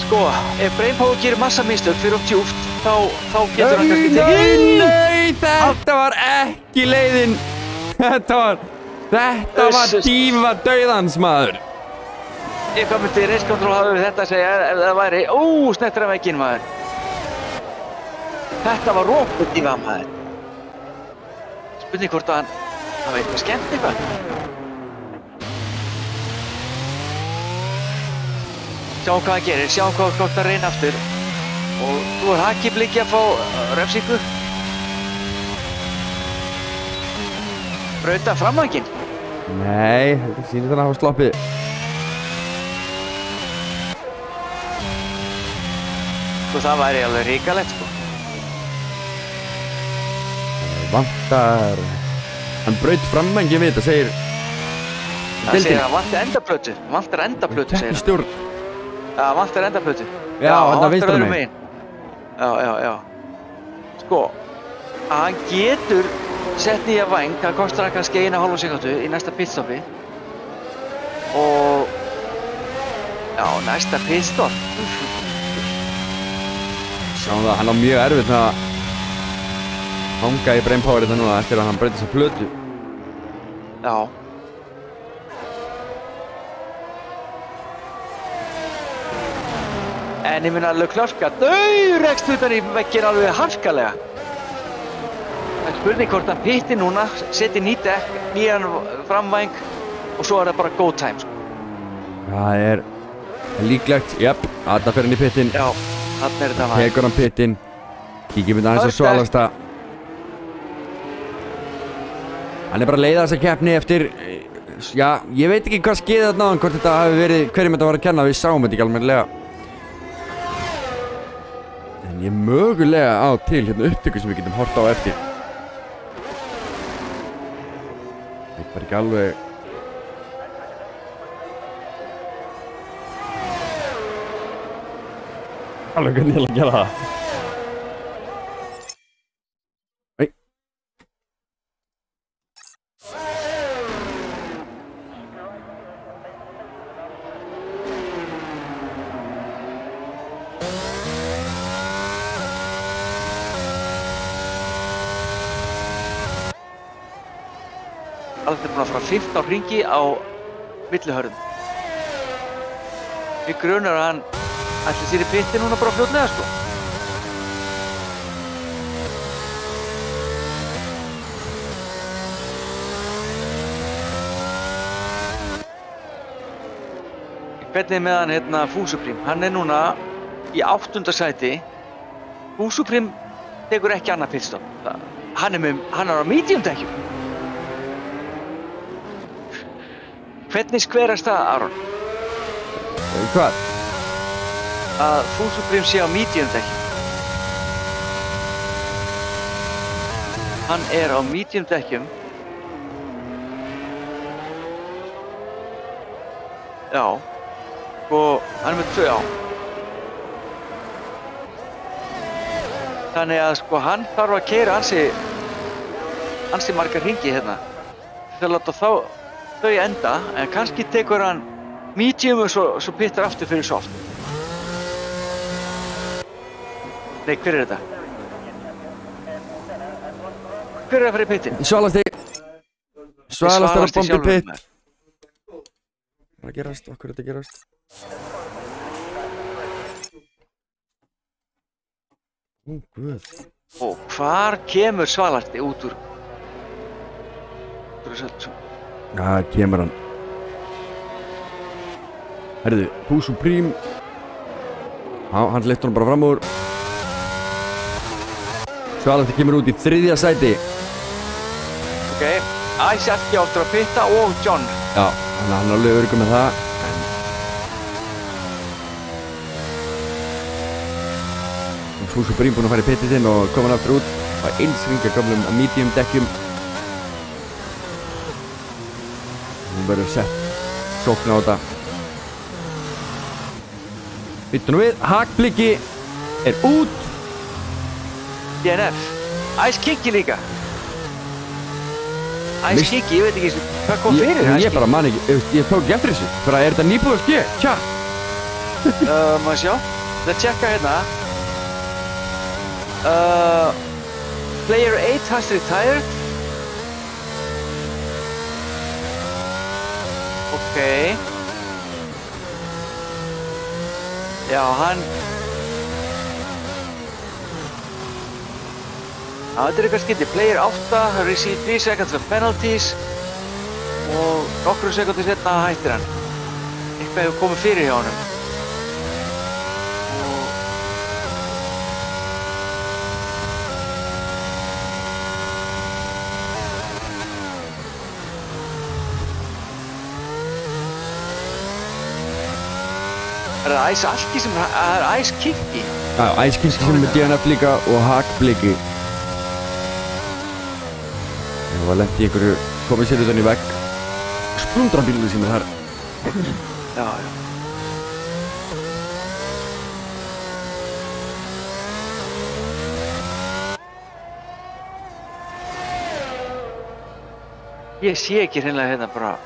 Sko, ef Brainpower gerir massa mistök fyrir of djúpt, þá getur hann kannski tekið. Nei, þetta var ekki leiðin. Þetta var dífa dauðans, maður. Hvað myndi Race Control hafa við þetta að segja ef það væri, snettur af vegginn, maður. Þetta var róput dífa, maður. Spurning hvort að hann hafi eitthvað skemmt eitthvað. Sjáum hvað hann gerir, sjáum hvort það reyna aftur. Og þú er Haki Blikki að fá refsingu. Brauta framvænginn. Nei, þetta sýnir þannig að hafa sloppið. Sko, það væri alveg ríkalegt, sko. Vantar... Hann braut framvænginn við þetta, segir... Það segir að vantar endaplötu. Vantar endaplötu, segir hann. Stjórn. Já, vantar endaplötu. Já, hann vinstra öðrum megin. Já. Sko, að hann getur sett nýja væng, það kostar hann kannski 1,5 sekúndu í næsta pitstoppi. Og... Já, næsta pitstop. Sjáum það, hann á mjög erfitt með að hanga í Brainpower þetta núna eftir að hann breytir þessa plötu. Já. En ég minna að Leclerc rekst utan í vegginn alveg harkalega. Það er spurning hvort hann pitti núna, seti ný dekk, nýjan framvæng og svo er það bara go time, sko. Það er líklegt, jöp, Adda fer hann í pittin. Já, þarna er þetta maður. Tekur hann pittin. Kíkjum við aðeins á Svalasta. Hann er bara að leiða þessa keppni eftir... Já, ég veit ekki hvað skeiði þarna á hann, hvort þetta hafi verið, hverjum þetta var að kenna, við sáum þetta ekki almennilega. En ég mögulega á til hérna upptöku sem við getum horft á eftir. Ég veit bara ekki alveg... Alveg hvernig ég ætla að gera það. Nei. Alveg búinn að fara 15 hringi á millihörðum. Mig grunar að hann ætli sér í pitti núna bara fljótlega, sko. Hvernig er með hann hérna Fúsa Brim? Hann er núna í 8. sæti. Fúsa Brim tekur ekki annað pitstop. Hann er á medium dekkjum. Hvernig skverast það, Aron? Hvað? Að Fúsa Brim sé á medium dekkjum. Hann er á medium dekkjum. Já. Og hann er með 2 á. Þannig að sko hann þarf að keyra ansi margar hringi hérna. Til að láta þau enda, en kannski tekur hann medium og svo pittar aftur fyrir soft. Nei, hver er þetta? Hver er að fara í pittin? Svalasti. Svalasti er að bomba í pitt. maður. Hvað er að gerast? Okkur er þetta að gerast? Ó, guð. Og hvar kemur Svalasti út úr þessu? Já, kemur hann. Herðu, Fúsa Brim. Já, hann leyfti hann bara fram úr. Svalasti kemur út í 3. sæti. Ok, Ice ekki áttur að pitta og John. Já, hann er alveg öruggur með það. Fús Supreme búinn að fara í pitið sinn og koma hann aftur út. Það var einsringa gamlum medium dekkjum. Hún verður sett sókn á þetta. Byttu nú við, Hakbliki er út. DNF. Ice Kiki líka. Ice Kiki, ég veit ekki hvað kom fyrir Ice Kiki. Ég bara man ekki, ég tók ekki eftir þessu. Fyrir að er þetta nýbúið að ske? Tja. Maður sjá. Það tjekka hérna. Player 8 has retired. Ok. Já, hann... Já, þetta er eitthvað skildi. Player 8 received 3 seconds of penalties og nokkru sekundir setna hættir hann. Eitthvað hefur komið fyrir hjá honum. Er það Ice Alki sem er Ice Kiki? Já, Ice Kiki sem er DNF líka og Hakbliki. Það var lent í einhverju komið sér utan í vegg. Splundrabílu sem er þar. Já. Ég sé ekki hreinlega hérna bara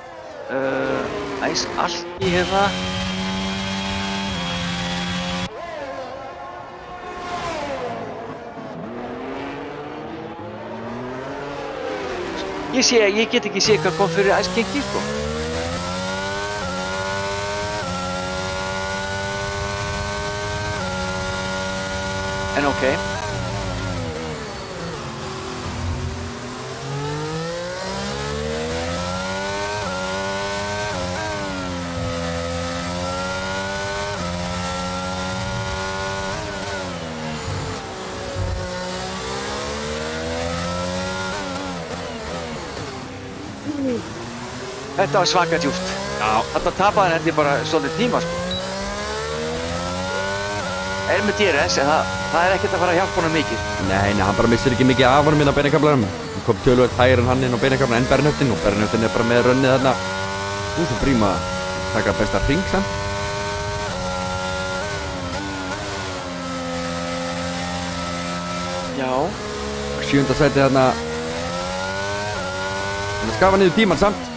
Ice Alki hérna. Ég get ekki séð hvað kom fyrir Ice Kiki, sko. En ok. Þetta var svaka djúpt. Já. Þarna tapaði hann held ég bara svolítið tíma, sko. Er með DRS, en það er ekkert að fara að hjálpa honum mikið. Nei, hann bara missir ekki mikið af honum inn á beinakaflanum. Hann kom töluvert hægir en hann inn á beinakaflan en Bernhöftin og Bernhöftin er bara með rönnið þarna. Fús Supreme að taka besta hring samt. Já. 7. sæti þarna. Hann skafa niður tíman samt.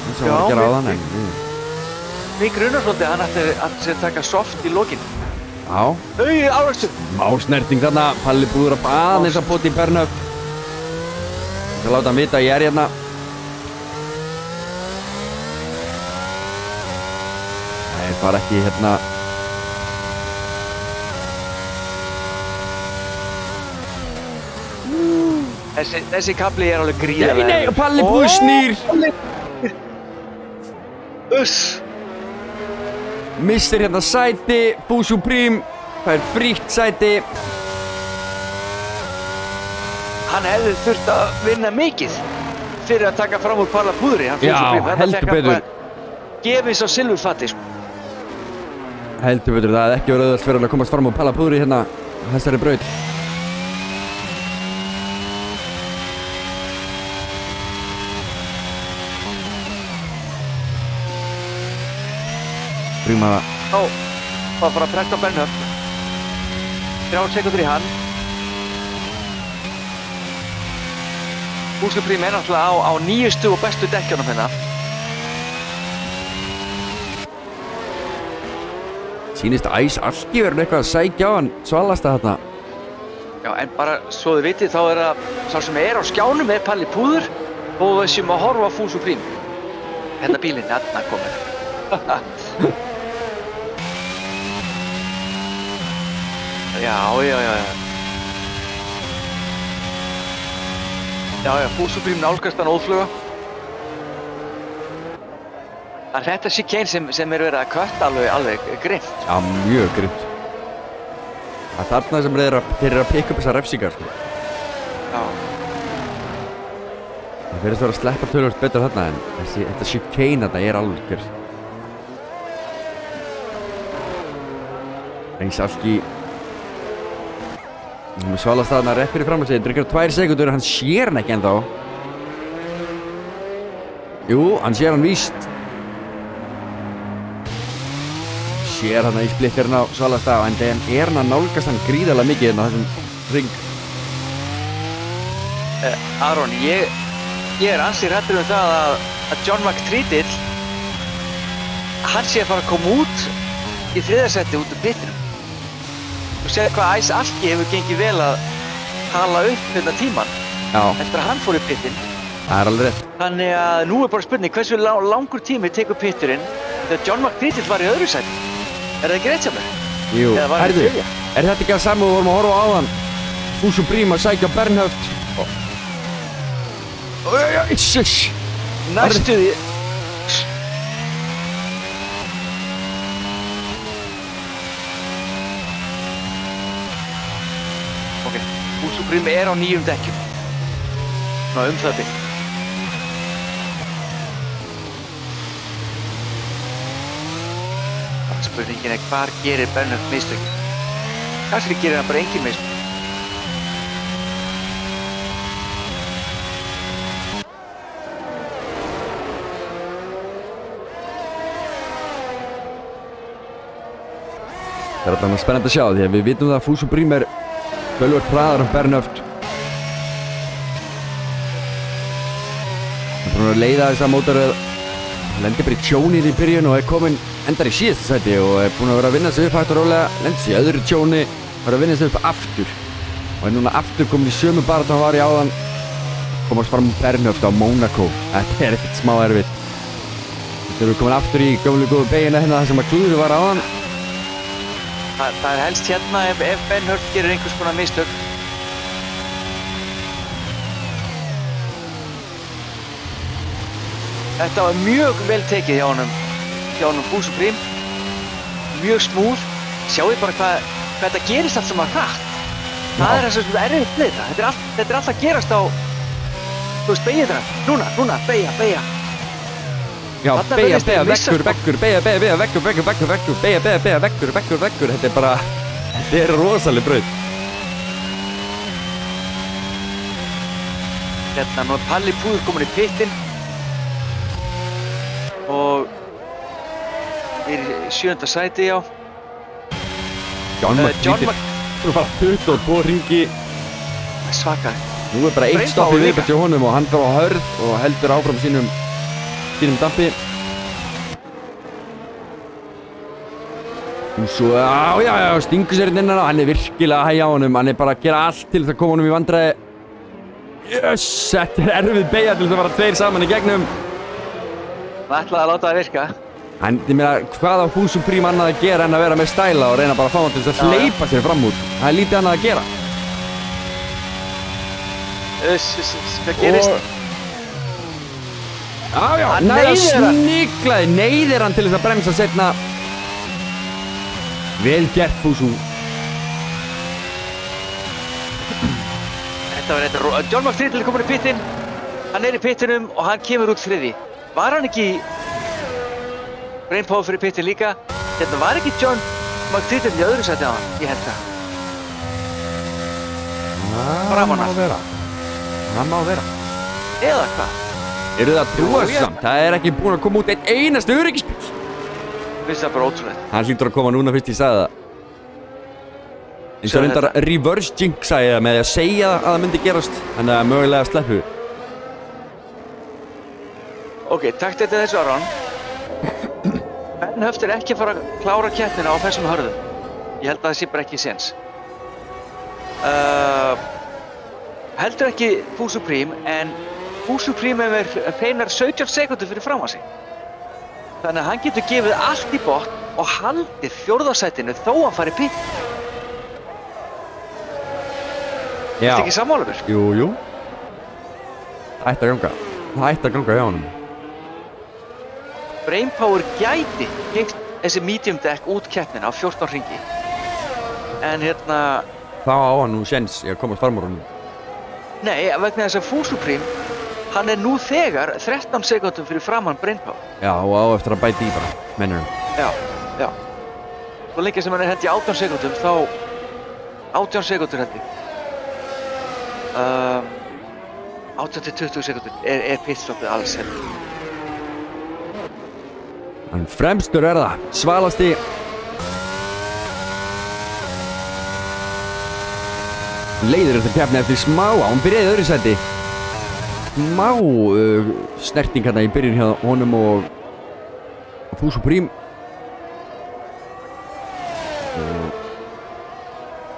eins og hann var að gera á þann. Mig grunar svolítið að hann ætti að taka soft í lokin. Já. Árakstur. Má snerting þarna, Palli búður að aðeins að pota í Bernhöf. Ég ætla að láta hann vita að ég er hérna. Nei, það var ekki hérna. Þessi kafli er alveg gríðarlega. Nei, og Palli búður snýr. Uss. Missir hérna sæti, Fús Supreme, það er frítt sæti. Hann hefði þurft að vinna mikið fyrir að taka fram úr Palla púðri. Já, heldur betur. Gefins á silfurfati, sko. Heldur betur, það hefði ekki verið auðvelt fyrir að komast fram úr Palla púðri hérna þessari braut. Prima. Ó, það var að prenta á Bernhöf. 3 sekundur í hann. Fús Supreme er náttúrulega á nýjustu og bestu dekkjunum hérna. Sýnist Ice Alki verður eitthvað að sækja á hann svalasta þarna. Já, en bara svo þið vitið þá er að sá sem er á skjánum er Palli púður og við séum að horfa á Fús Supreme. Hérna bílinn, hérna komið. Já. Já, Fús Supreme nálgast hann óðfluga. Það er þetta chicane sem er verið að kötta alveg grimt. Já, mjög grimt. Það er þarna sem þeir eru að pikka upp þessar refsingar, sko. Það verðist að vera að sleppa tölvöld betur þarna en þetta chicane þarna algjör. Eins algi Svalast þarna rétt fyrir fram að segja, þetta er 2 sekundur, hann sér hann ekki ennþá. Jú, hann sér hann víst. Sér hann í splitterinn á Svalast á, en hann hann að nálgast hann gríðarlega mikið en á þessum ring. Aron, ég er ansi hræddur það að John McTreadle hann sé að fara að koma út í 3. seti út úr pittinum. Þú séð hvað Ice Alki hefur gengið vel að hala upp hérna tíman eftir að hann fór í pittin. Það alveg rétt. Þannig að nú bara spurning hversu langur tími tekur pitturinn þegar John McTreadle var í öðru sæti. Það ekki rétt hjá mér? Jú, herðu, þetta ekki að saman við vorum að horfa á áðan Fús og Brím að sækja Bernhöft Næstu því Ok, Fús og Brím á 9 dekkjum. Svona það byggt. Spurningin hvar gerir Bernhöft mistökin? Kannski gerir hann bara engin mistök. Það alltaf spennandi að sjá því að við vitum það að Fús og Brím töluvert hraðar Bernhöft. Hann er búinn að leiða þessa mótoröð. Hann lendir bara í tjónið í byrjun og kominn endar í síðasta sæti og búinn að vera að vinna sig upp hægt og rólega. Lendir sig í öðru tjóni, að vinna sig upp aftur. Og núna aftur komin í sömu baráttu hann var í áðan. Komast fram Bernhöft á Monaco. Þetta ekkert smá erfitt. Þetta erum við komin aftur í gömlu góðu beygina hérna þar sem að klúðrið var áðan. Það helst hérna ef Bernhöft gerir einhvers konar mistök. Þetta var mjög vel tekið hjá honum Fús og Brím. Mjög smúð. Sjáu bara hvað þetta gerist allt sem var hratt. Það er þess að erfitt við þetta. Þetta er alltaf gerast á, þú veist, beygja. Núna, beygja. Já, beygja, vekkur, beygja, vekkur. Þetta bara, þetta er rosaleg braut. Hérna, nú er Palli Púður komin í pittin. Og er í 7. sæti, já. John McTreadle, þú er bara 22 ringi. Svakaði. Nú er bara 1 stopp í viðbætt hjá honum og hann þarf á hörð og heldur áfram sínum dampi. Og svo, já, stingur sér innan á. Hann er virkilega að hægja á honum. Hann er bara að gera allt til þess að koma honum í vandræði. Jöss, þetta er erfið beygja til þess að fara 2 saman í gegnum. Það ætlaði að láta það virka. En ég meina, hvað á Fús og Brím annað að gera en að vera með stæla og reyna bara að fá hann til þess að hleypa sér fram úr. Það er lítið annað að gera. Hvað gerist? Já, neyðir hann til þess að bremsa seinna. Vel gert, Fúsú. Þetta var John McTreadle er komin í pittin. Hann er í pittinum og hann kemur út þriði. Var hann ekki Brain Power fyrir pittin líka? Þetta var ekki John McTreadle í öðru sæti á hann, ég held það. Það má vera. Eða hvað? Eru það að trúa þessu samt? Það er ekki búin að koma út einn einasti öryggisbíll. Finnst það bara ótrúlegt. Hann hlýtur að koma núna fyrst ég sagði það. Eins og reyndar reverse jinxaði það með að segja að það myndi gerast. Þannig að mögulega sleppu. Ok, takt eftir þessu Aron. Bernhöft er ekki að fara að klára keppnina á þessum hörðum. Ég held að það sé bara ekki séns. Heldur ekki Fús og Brím, en Fús og Brím er hreinar 17 sekundur fyrir fram að sig. Þannig að hann getur gefið allt í botn og haldið 4. sætinu þó hann fari pitt. Þetta er ekki sammála mér? Jú. Það ætti að ganga hjá honum. Brain Power gæti geitt þessi medium deck út keppnina á 14 hringi. En hérna... Þá á hann nú séns í að komast fram úr honum. Nei, vegna þess að Fús og Brím, hann nú þegar 13 sekúndum fyrir framan Brainpower. Já, og á eftir að bæta í bara, mennurum. Já. Svo lengi sem hann held í 18 sekúndum, þá 18 sekúndur held ég. 18 til 20 sekúndur pitstoppið alls held ég. Hann fremstur það, svalasti. Leiðir eftir keppni eftir smá, hann byrjaði öðru sæti. Smá snerting hérna í byrjun hjá honum og Fús og Prím.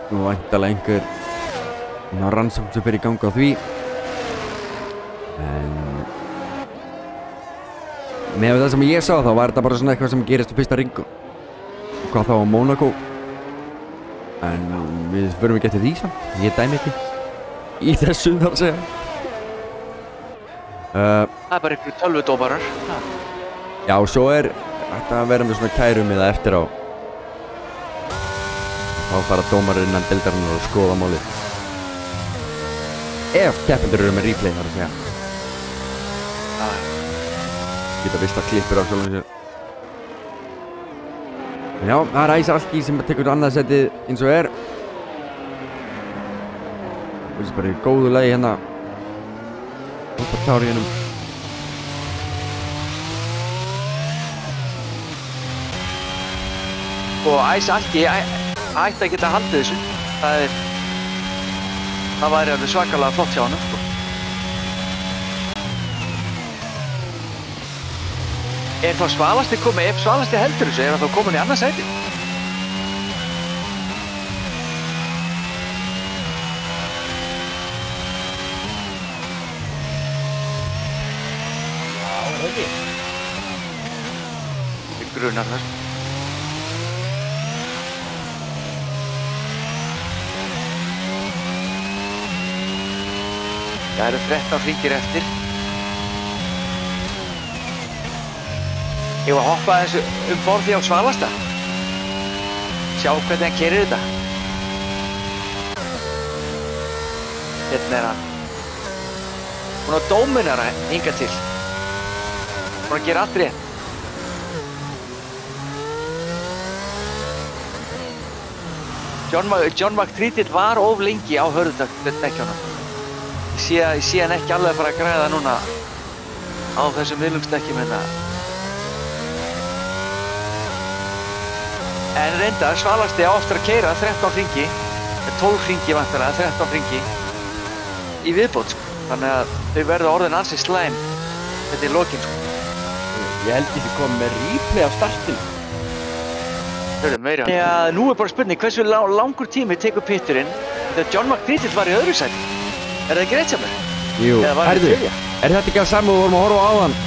Nú væntalega einhver rannsókn sem fer í gang á því. En með það sem ég sá þá var þetta bara svona eitthvað sem gerist á fyrsta ringu. Hvað þá á Monaco. En við förum ekki eftir því samt. Ég dæmi ekki í þessu þar að segja. Það bara einhverju tölvudómarar. Já, svo þetta að vera með svona kærum eða eftir á. Þá fara dómarar innan deildarinnar og skoða málið. Ef keppendur eru með replay þar að segja. Geta vist að klippur á sjálfum sér. Já, það Ice Alki sem tekur annað setið eins og Það er bara í góðu lagi hérna. Upp á tári hennum. Og Ice Alki ætti að geta haldið þessu. Það væri alveg svakalega flott hjá honum, sko. Þá Svalasti komið, ef Svalasti heldur þessu, hann þá komin í annað sæti. Já, ekki. Ég grunar það. Það eru 13 hringir eftir. Ég var að hoppa þessu borð því á Svalasta. Sjá hvernig hann keyrir þetta. Hérna hann. Hún á dóminara hingað til. Hún að gera allt rétt. John McTreated var of lengi á hörðudekkjunum. Ég sé hann ekki alveg að fara að græða núna á þessum viðlungsdekkjum hérna. En reyndar Svalasti á eftir að keyra 13 hringi, 12 hringi vantarlega, 13 hringi í viðbót, sko. Þannig að þau verða orðin ansi slæm þetta í lokin, sko. Ég held ekki komið með replay á startinu. Hörðu, meira. Já, nú bara spurning, hversu langur tími tekur pitturinn þegar John McTreated var í öðru sæti? Það ekki rétt hjá mér? Jú, herðu, þetta ekki að saman við vorum að horfa á áðan?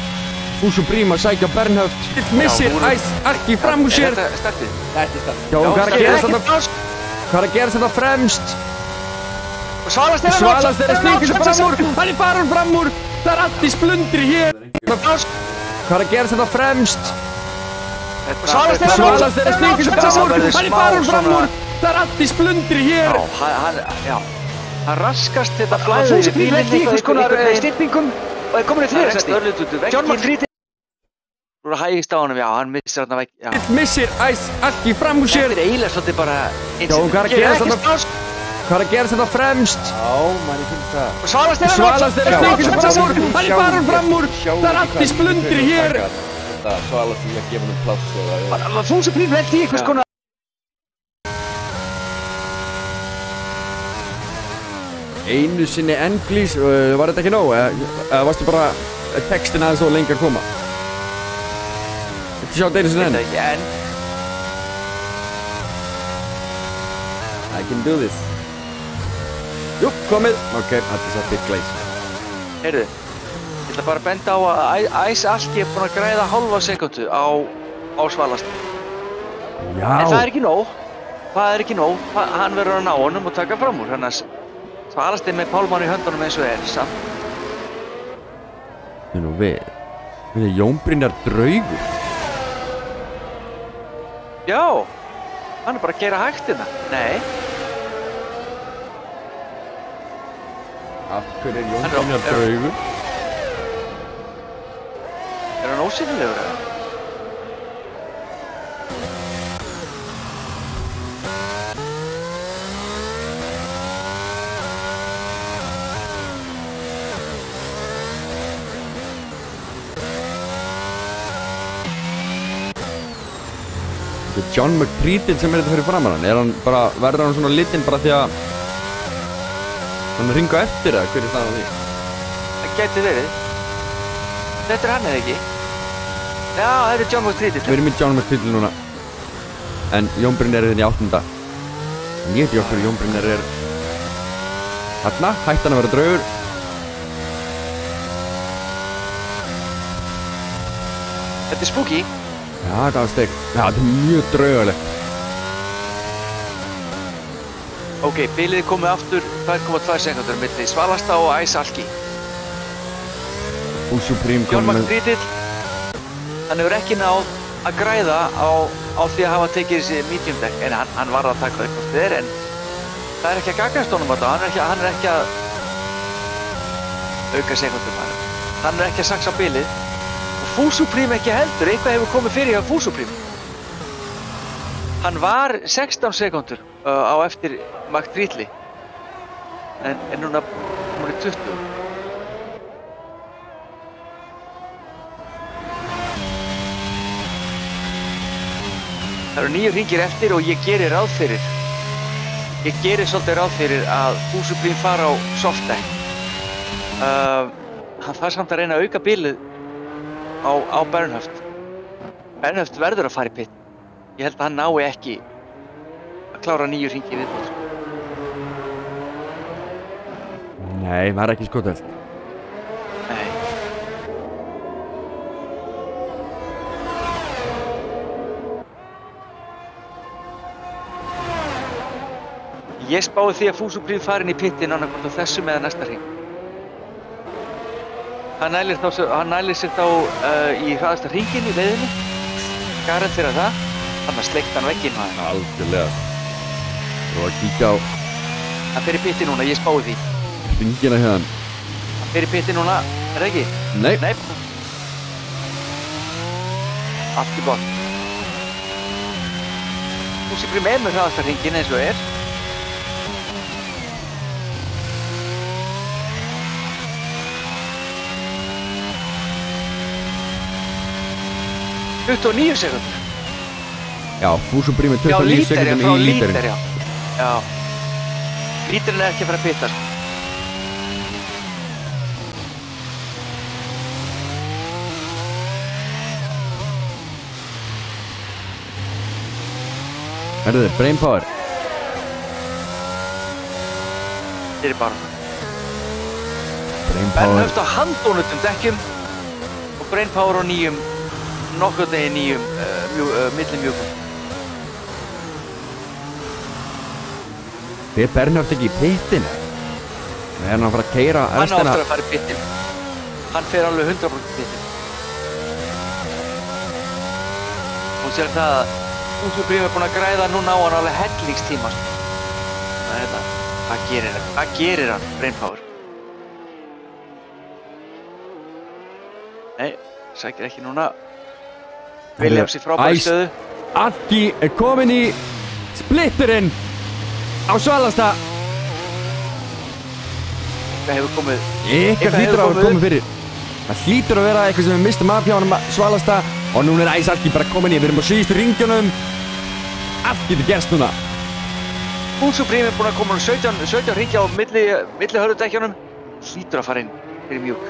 Fús og Prím að sækja Bernhöft. Missir Ice Alki fram úr sér. Er þetta startið? Þetta er startið. Já, hvað er að gerast þetta fremst? Svalast er að sníka sig fram úr. Hann farin fram úr. Það allt í splundri hér. Hvað er að gerast þetta fremst? Svalast er að sníka sig fram úr. Hann farin fram úr. Það allt í splundri hér. Já, hann raskast þetta flæði. Fús og Prím lenti í einhvers konar stimpingum og er komin í þriðja sæti. John McTreated Þú er að hægist á honum, já, hann missir þarna vekk, já. Missir Ice Alki fram úr sér. Þetta er eiginlega svolítið bara Já, hvað er að gerast þetta fremst? Já, maður finnst það. Svalast er að sníka sig fram úr. Hann farin fram úr. Það er allt í splundri hér. Þetta Svalast ég að gefa hann pláss og Fús og Prím lenti í einhvers konar Einu sinni enn, please. Var þetta ekki nóg? Eða varstu bara textin aðeins og lengi að koma? Sjá þetta einu sinni enn. I can do this. Jú, komið. Ok, þetta er satt big glaze. Heyrðu, ég ætla bara að benda á að Ice Alki er búinn að græða hálfa sekúndu á Svalasta. Já. En það er ekki nóg. Hann verður að ná honum og taka fram úr. Þannig að Svalasta er með pálmann í höndunum eins og samt. Nú við. Þetta er Jón Brynjar Draugur. Já, hann er bara að gera hægt hérna. Nei. Af hverju er Jón Brynjar Draugur? ósýnilegur eða? Þetta er John McPreedel sem þetta fyrir framan hann. Hann bara, verður hann svona litinn bara því að hann ringa eftir það? Hver er það á því? Það gæti verið. Þetta er hann eða ekki? Já, þetta er John McPreedel. Við erum í John McPreedel núna. En Jón Brynjar er hérna í 8. En ég veit ekki okkur Jón Brynjar er þarna, hættan að vera draugur. Þetta er spooky. Já, þetta var steg. Já, þetta er mjög draugalegt. Ok, bilið komið aftur 2,2 sekundur milli Svalasta og Ice Alki. Full Supreme John komið með... McPreedel, hann hefur ekki náð að græða á því að hafa tekið þessi medium deck, en hann var að taka eitthvað þér, en það er ekki að gagnast honum á þetta, hann er ekki að auka sekundum, hann er ekki að saksa bilið. Full Supreme ekki heldur, eitthvað hefur komið fyrir hjá Full Supreme. Hann var 16 sekundur á eftir McPreedel, en núna er 20. Það eru 9 hringir eftir og ég geri svolítið ráð fyrir að Full Supreme fara á soft deck. Hann þarf samt að reyna að auka bilið á Bernhöft. Bernhöft verður að fara í pit. Ég held að hann nái ekki að klára 9 hringi viðbót. Nei, það er ekki skothelt. Nei. Ég spái því að Full Supreme fari inn í pittin annarkvort á þessum eða næsta hring. Hann nælir sér þá í hraðasta hringinn í leiðinni. Garant fyrir það. Þannig að sleikta hann vegginn maður. Algjörlega. Og að kíkja á... Hann fer í pitti núna, ég spái því. Hringina hérna. Hann fer í pitti núna, er það ekki? Nei. Nei. Allt í bort. Full Supreme er með hraðasta hringinn eins og er. Já, 29 sekundur. Já, Full Supreme 29 sekundum í líterinn. Já. Líterinn er ekki að fara að pita. Herðu, Brain Power. Þetta er bara. Brain Power. Bernhöft á handónutum dekkjum og Brain Power á nokkuð nýjum millimjúkum. Fer Bernhöft ekki í pittin? Nei, hann að fara að keyra Hann á restina. aftur að fara í pittin. Hann fer alveg 100% í pittin. Hún sér það að Full Supreme er búinn að græða núna á hann alveg hellingstíma. Hvað gerir hann, Brain Power? Nei, sækir ekki núna. Williams í frábæri stöðu. Alki er komin í splitterinn á Svalasta. Það hefur komið. Eitthvað hlýtur að hafa komið fyrir. Það hlýtur að vera eitthvað sem við mistum af hjá honum Svalasta. Og núna er Ice Alki bara komin í. Við erum á síðustu ringjunum. Allt getur gerst núna. Full Supreme er búinn að koma 17 hringja á milli hörðudekkjunum. Hlýtur að fara inn fyrir mjúk.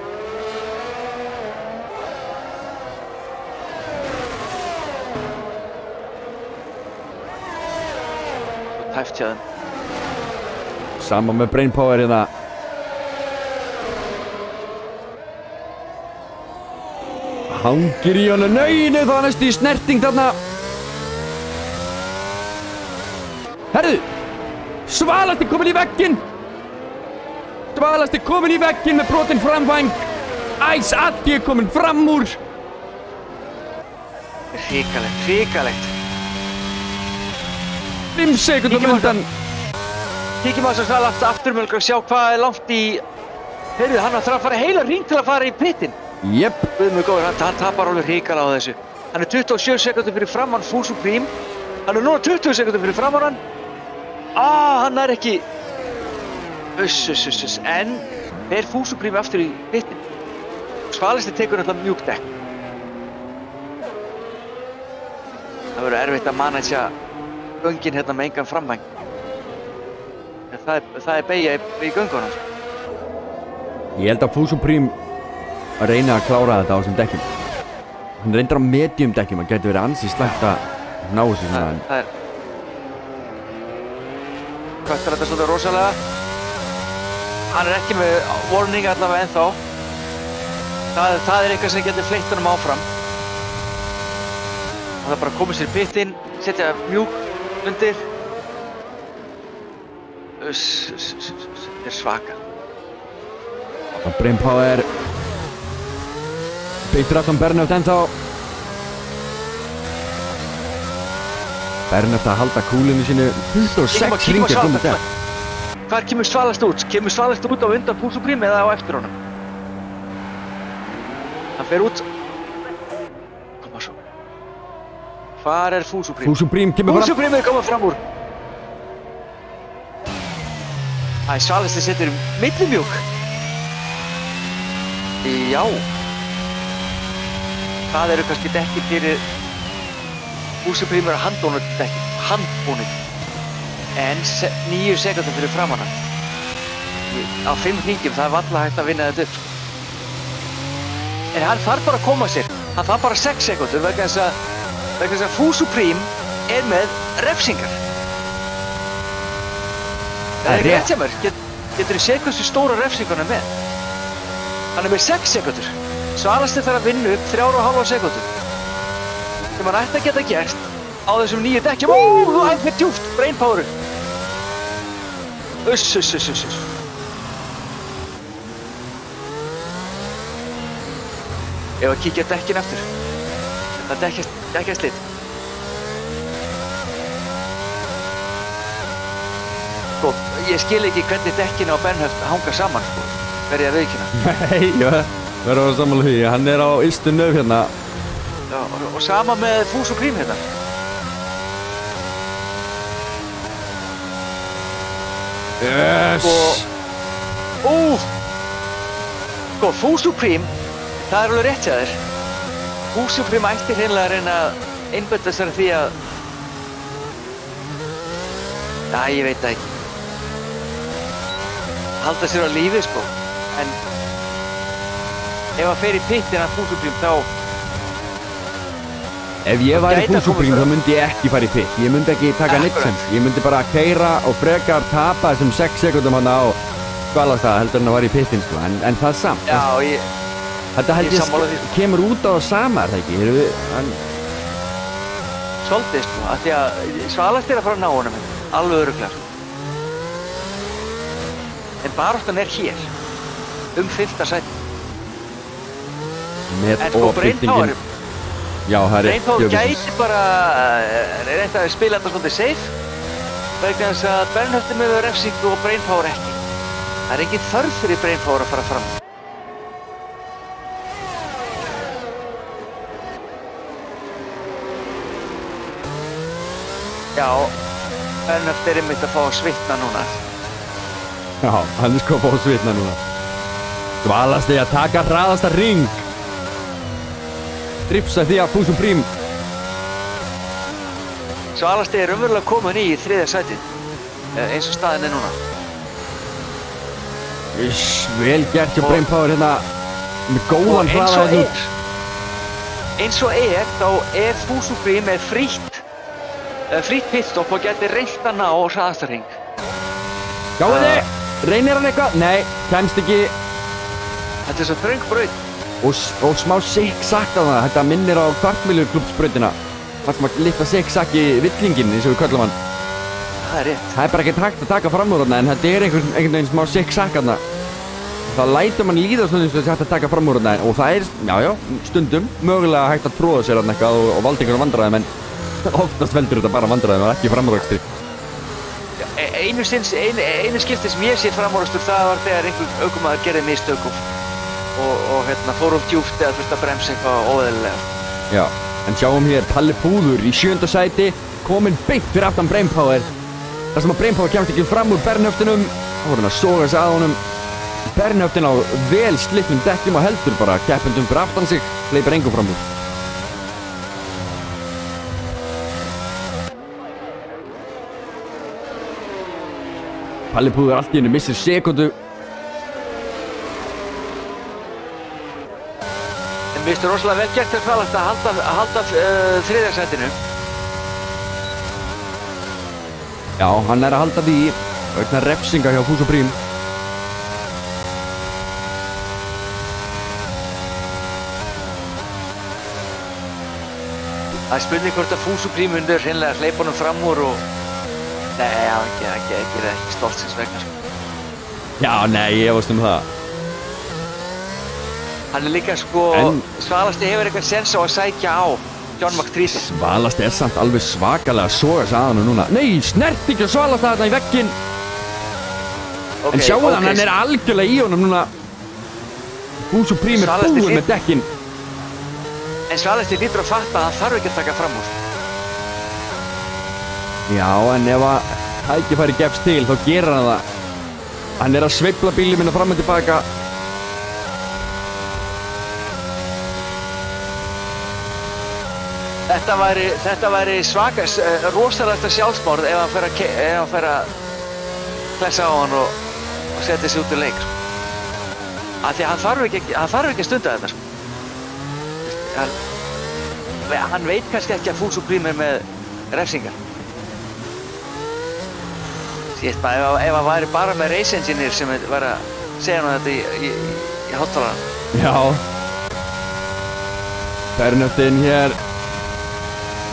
Tæft hjá þeim. Sama með Brain Power hérna. Hangir í honum. Nei, það var næstu í snerting þarna. Herðu, Svalast er komin í vegginn. Svalast er komin í vegginn með brotinn framvæng. Ice Alki er komin fram úr. Hrikalegt. 5 sekundum undan. Kíkjum á þess að Svalast afturmjölk og sjá hvað er langt í... Heyrðu, hann var að fara heila hring til að fara í pittin. Jep. Guð mig góður, hann tapar alveg hrikalega á þessu. Hann er 27 sekúndur fyrir framann Foo Supreme. Hann er núna 20 sekúndur fyrir framann hann. Hann er ekki. En fer Foo Supreme aftur í pittin. Svalisti tekur náttúrulega mjúk dekk. Það verður erfitt að managea göngin hérna með engan framvæng. Það er beygja í göngunum. Ég held að Foo Supreme reyna að klára þetta á þessum dekkjum. Hann reyndar á medium dekkjum, það getur verið ansi slæmt að ná þessu svona. Það er köttar þetta svolítið rosalega. Hann er ekki með warning allavega ennþá. Það er eitthvað sem getur fleytt honum áfram. Það er bara að koma sér í pittinn, setja mjúk undir. Þetta er svaka. Og Brain Power beitur aftan Bernhöft ennþá. Bernhöft að halda kúlinu sínu 26 hringir komið dekk. Hvar kemur Svalast út? Kemur Svalast út á undan Foo Supreme eða á eftir honum? Hann fer út. Koma svo. Hvar er Foo Supreme? Foo Supreme kemur Foo fram. Supreme er komað fram úr. Svalasti setur millimjúk. Já. Það eru kannski dekki fyrir Foo Supreme er handbúnir dekki. Handbúnir. En 9 sekúndur fyrir framan hann. Á 5 hringjum, það er varla hægt að vinna þetta upp. En hann þarf bara að koma sér. Hann þarf bara 6 sekúndur vegna þess að Foo Supreme er með refsingar. Það er rétt hjá mér. Getur þið séð hversu stóra refsingar hann er með? Hann er með 6 sekúndur. Svalasti þarf að vinna upp 3,5 sekúndur. Sem hann ætti að geta gert á þessum 9 dekkjum. Hann fyrir djúpt, Brain Power. Ef að kíkja dekkin aftur. Þetta dekkjast lit. Sko, ég skil ekki hvernig dekkin á Bernhöft hanga saman, sko. Verð ég að viðkynna. Nei, já, verður að sammála því. Hann er á ystu nöf hérna. Já, og sama með Foo Supreme hérna. Yes! Sko, Foo Supreme, það er alveg rétt hjá þér. Foo Supreme ætti hreinlega að reyna að einbeita sér að því að... Já, ég veit það ekki. Halda sér á lífi, sko. En... ef að fer í pittin að Foo Supreme, þá... Ef ég væri Foo Supreme þá myndi ég ekki fara í pitt. Ég myndi ekki taka neitt sens. Ég myndi bara keyra og frekar tapa þessum 6 sekúndum hann á Svalastað heldur en að fara í pittin, sko. En það er samt. Já, þetta held ég kemur út á það sama, er það ekki? Svolítið, sko. Af því að Svalast er að fara að ná honum. Alveg örugglega, sko. En baráttan er hér. 5. sæti. Með en sko, Brain Power... Já, það er Brain Power gæti bara reynda að spila þetta svolítið safe vegna þess að Bernhöft er með refsingu og Brain Power ekki. Það er engin þörf fyrir Brain Power að fara fram. Já, Bernhöft er einmitt að fá að svitna núna. Já, hann er sko að fá að svitna núna. Svalasti að taka hraðasta ring. Drifsa því að Foo Supreme. Svalasti er umverulega komin í 3. sætið, eins og staðin er núna. Vel gert hjá Brain Power hérna, með góðan hraða út. Eins og þá er Foo Supreme með frítt pitstop og getur reynt að ná hraðasta ring. Gáðu þið! Reynir hann eitthvað? Nei, kemst ekki. Þetta er svo þröng braut. Og smá zigzag á það, þetta minnir á kvartmílurklubbsbrautina. Það sem að lifta zigzag í villingin, eins og við köllum hann. Það er rétt. Það er bara ekkert hægt að taka fram úr þarna, en þetta er einhvern veginn smá zigzag þarna. Það lætur mann líða svona eins og þetta hægt að taka fram úr þarna, og það er, já, stundum mögulega hægt að tróða sér þarna eitthvað og valda einhverjum vandræðum, en oftast veldur þetta bara vandræðum og ekki framúrækstri. Einu skipti sem ég sé framúrækstur, það var þegar einhver ökumaður gerði mistök og og hérna fór djúpt eða þurfti að bremsa eitthvað óeðlilega. Já, en sjáum hér Palli Púður í 7. sæti, kominn beint fyrir aftan Brainpower. Þar sem að Brainpower kemst ekki fram úr bernhöftunum, þá voru hann að soga sig að honum. Bernhöftin á vel slitnum dekkjum og heldur bara keppendum fyrir aftan sig, hleypir engum fram úr. Palli Púður allt í hennu missir sekundu. En mér finnst rosalega vel gert þér Svalast að halda 3. sætinu. Já, hann að halda því vegna refsinga hjá Fús og Prím. Það er spurning hvort að Fús og Prím hundur hreinlega hleypa honum fram úr og... Nei, hann gerir ekki stoltsins vegna, sko. Já, nei, ég efast það. Hann er líka, sko, Svalasti hefur eitthvað sens á að sækja á John McTreaty. Svalasti er samt alveg svakalega að soga sig að hann núna. Nei, snert ekki að Svalast að þarna í vegginn. En sjáu það, hann er algjörlega í honum núna. Fús og Prím er búinn með dekkin. En Svalasti lítur að fatta að hann þarf ekki að taka fram úr. Já, en ef að tækifæri gefst til, þá gerir hann það. Hann er að sveifla bílinn minna fram og tilbaka. Þetta væri svaka, rosalegasta sjálfsmorð ef hann fer að klessa á hann og setja sig út í leik. Af því að hann þarf ekki að stunda þetta, sko. Hann veit kannski ekki að Fús og Prím er með refsingar. Sétt maður, ef hann væri bara með race engineer sem var að segja hann þetta í háttalarann. Já. Bernhöftin hér.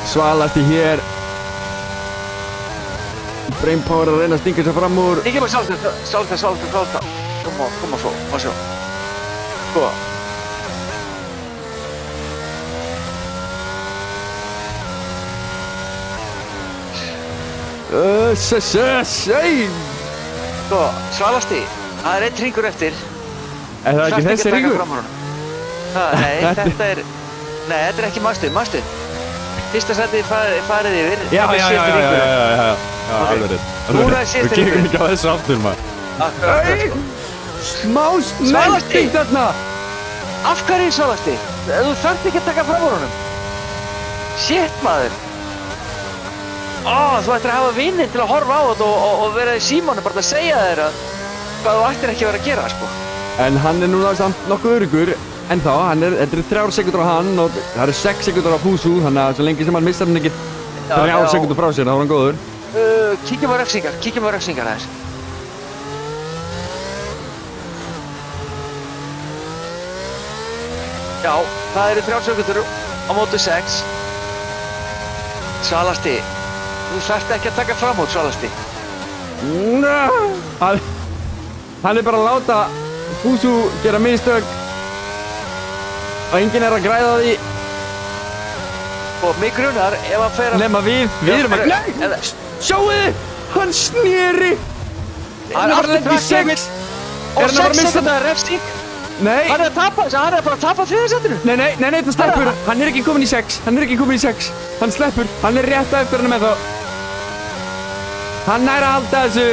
Svalasti hér. Brainpower að reyna að stinga sér fram úr. Ekki bara Svalasta. Koma svo, má sjá. Sko. Sko, Svalasti, það er einn hringur eftir. Er það ekki þessi hringur? Nei, þetta er ekki mastu. Fyrsta sæti farið yfir. Já, alveg rétt. Núna er síðasta hringur. Við gerum ekki á þessu aftur, maður. Akkurat. Smá snerting þarna. Af hverju, Svalasti? Þú þarft ekki að taka fram úr honum. Shit, maður. Þú ættir að hafa vininn til að horfa á þetta og vera í símónu bara að segja þér hvað þú ættir ekki að vera að gera, sko. En hann er núna samt nokkuð öruggur. En þá, þetta eru 3 sekundur á hann og það eru 6 sekundur á Fúsu, þannig að svo lengi sem hann missar hann ekki 3 sekundur frá sér, þá er hann góður. Kíkjum á refsingar aðeins. Já, það eru 3 sekundur á móti 6. Svalasti, þú þarft ekki að taka fram út, Svalasti. Hann er bara að láta Fúsu gera mistök. Og enginn er að græða því. Og mig grunar ef hann fer að... Nefna við erum að... Nei! Sjáu þið! Hann sneri! Hann er bara lent í 6! Og 6 sekundar refsing! Nei! Hann er bara að tapa 3. sætinu! Nei, það sleppur! Hann er ekki komin í 6! Hann sleppur! Hann er rétt á eftir hann með þá! Hann nær að halda þessu!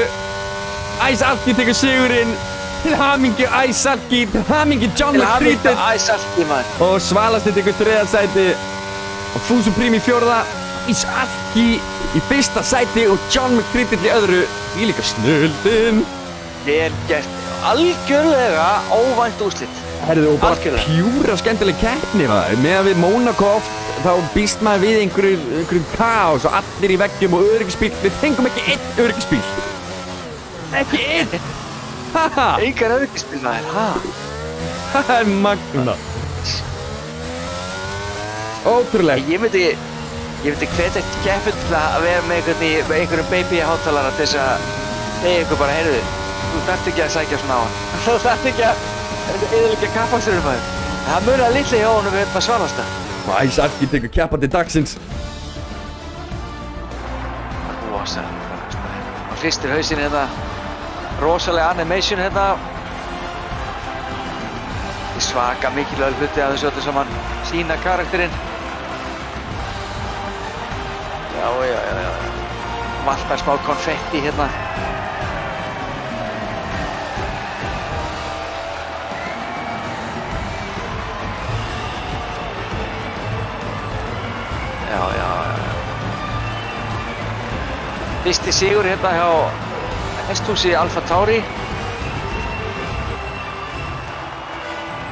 Ice Alki tekur sigurinn! Til hamingju Ice Alki, til hamingju John McTreaty. Til hamingju Ice Alki, maður. Og Svalasti tekur 3. sæti. Og Fús og Prím í 4. Ice Alki í 1. sæti og John McTreaty í öðru. Í líka snöldin. Vel gert. Algjörlega óvænt úrslit. Herðu, og bara pjúra skemmtileg keppni. Með að við Monaco oft, þá býst maður við einhverjum kaos og allir í veggjum og öryggisbíl. Við fengum ekki einn öryggisbíl. Ekki einn. Engar öryggisbíl, maður, Það er magna. Ótrúlega. Ég myndi hvetja keppin til að vera með einhverjum baby hátalara til þess að segja ykkur bara, heyrðu, þú þarft ekki að sækja svona á hann. Þú þarft ekki að eyðileggja kappaksturinn, maður. Það munar litli hjá honum við með Svalasta. Ice Alki tekur keppandi dagsins. Rosalega. Hann hristir hausinn hérna. Rosalega animation hérna. svaka mikilvægur hluti að þessu öllu saman sína karakterinn. Já. Vantar smá konfetti hérna. Já. Fyrsti sigur hérna hjá hesthúsi Alfa Tauri.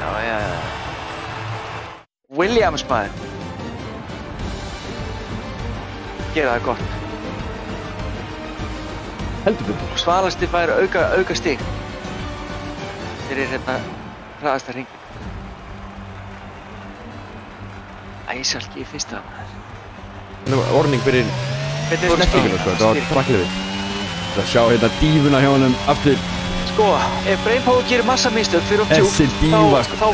Já. Williams maður. Gera það gott. Heldur betur. Svalasti fær auka stig. Fyrir hérna hraðasta hringinn. Æsalki í fyrsta maður. Nú, orðning fyrir snertinguna sko, þetta var trakkliðið. Það sjá hérna dífuna hjá honum aftur. Sko, ef Brainpower gerir massa mistök fyrir djúpt, Þessi dífa sko.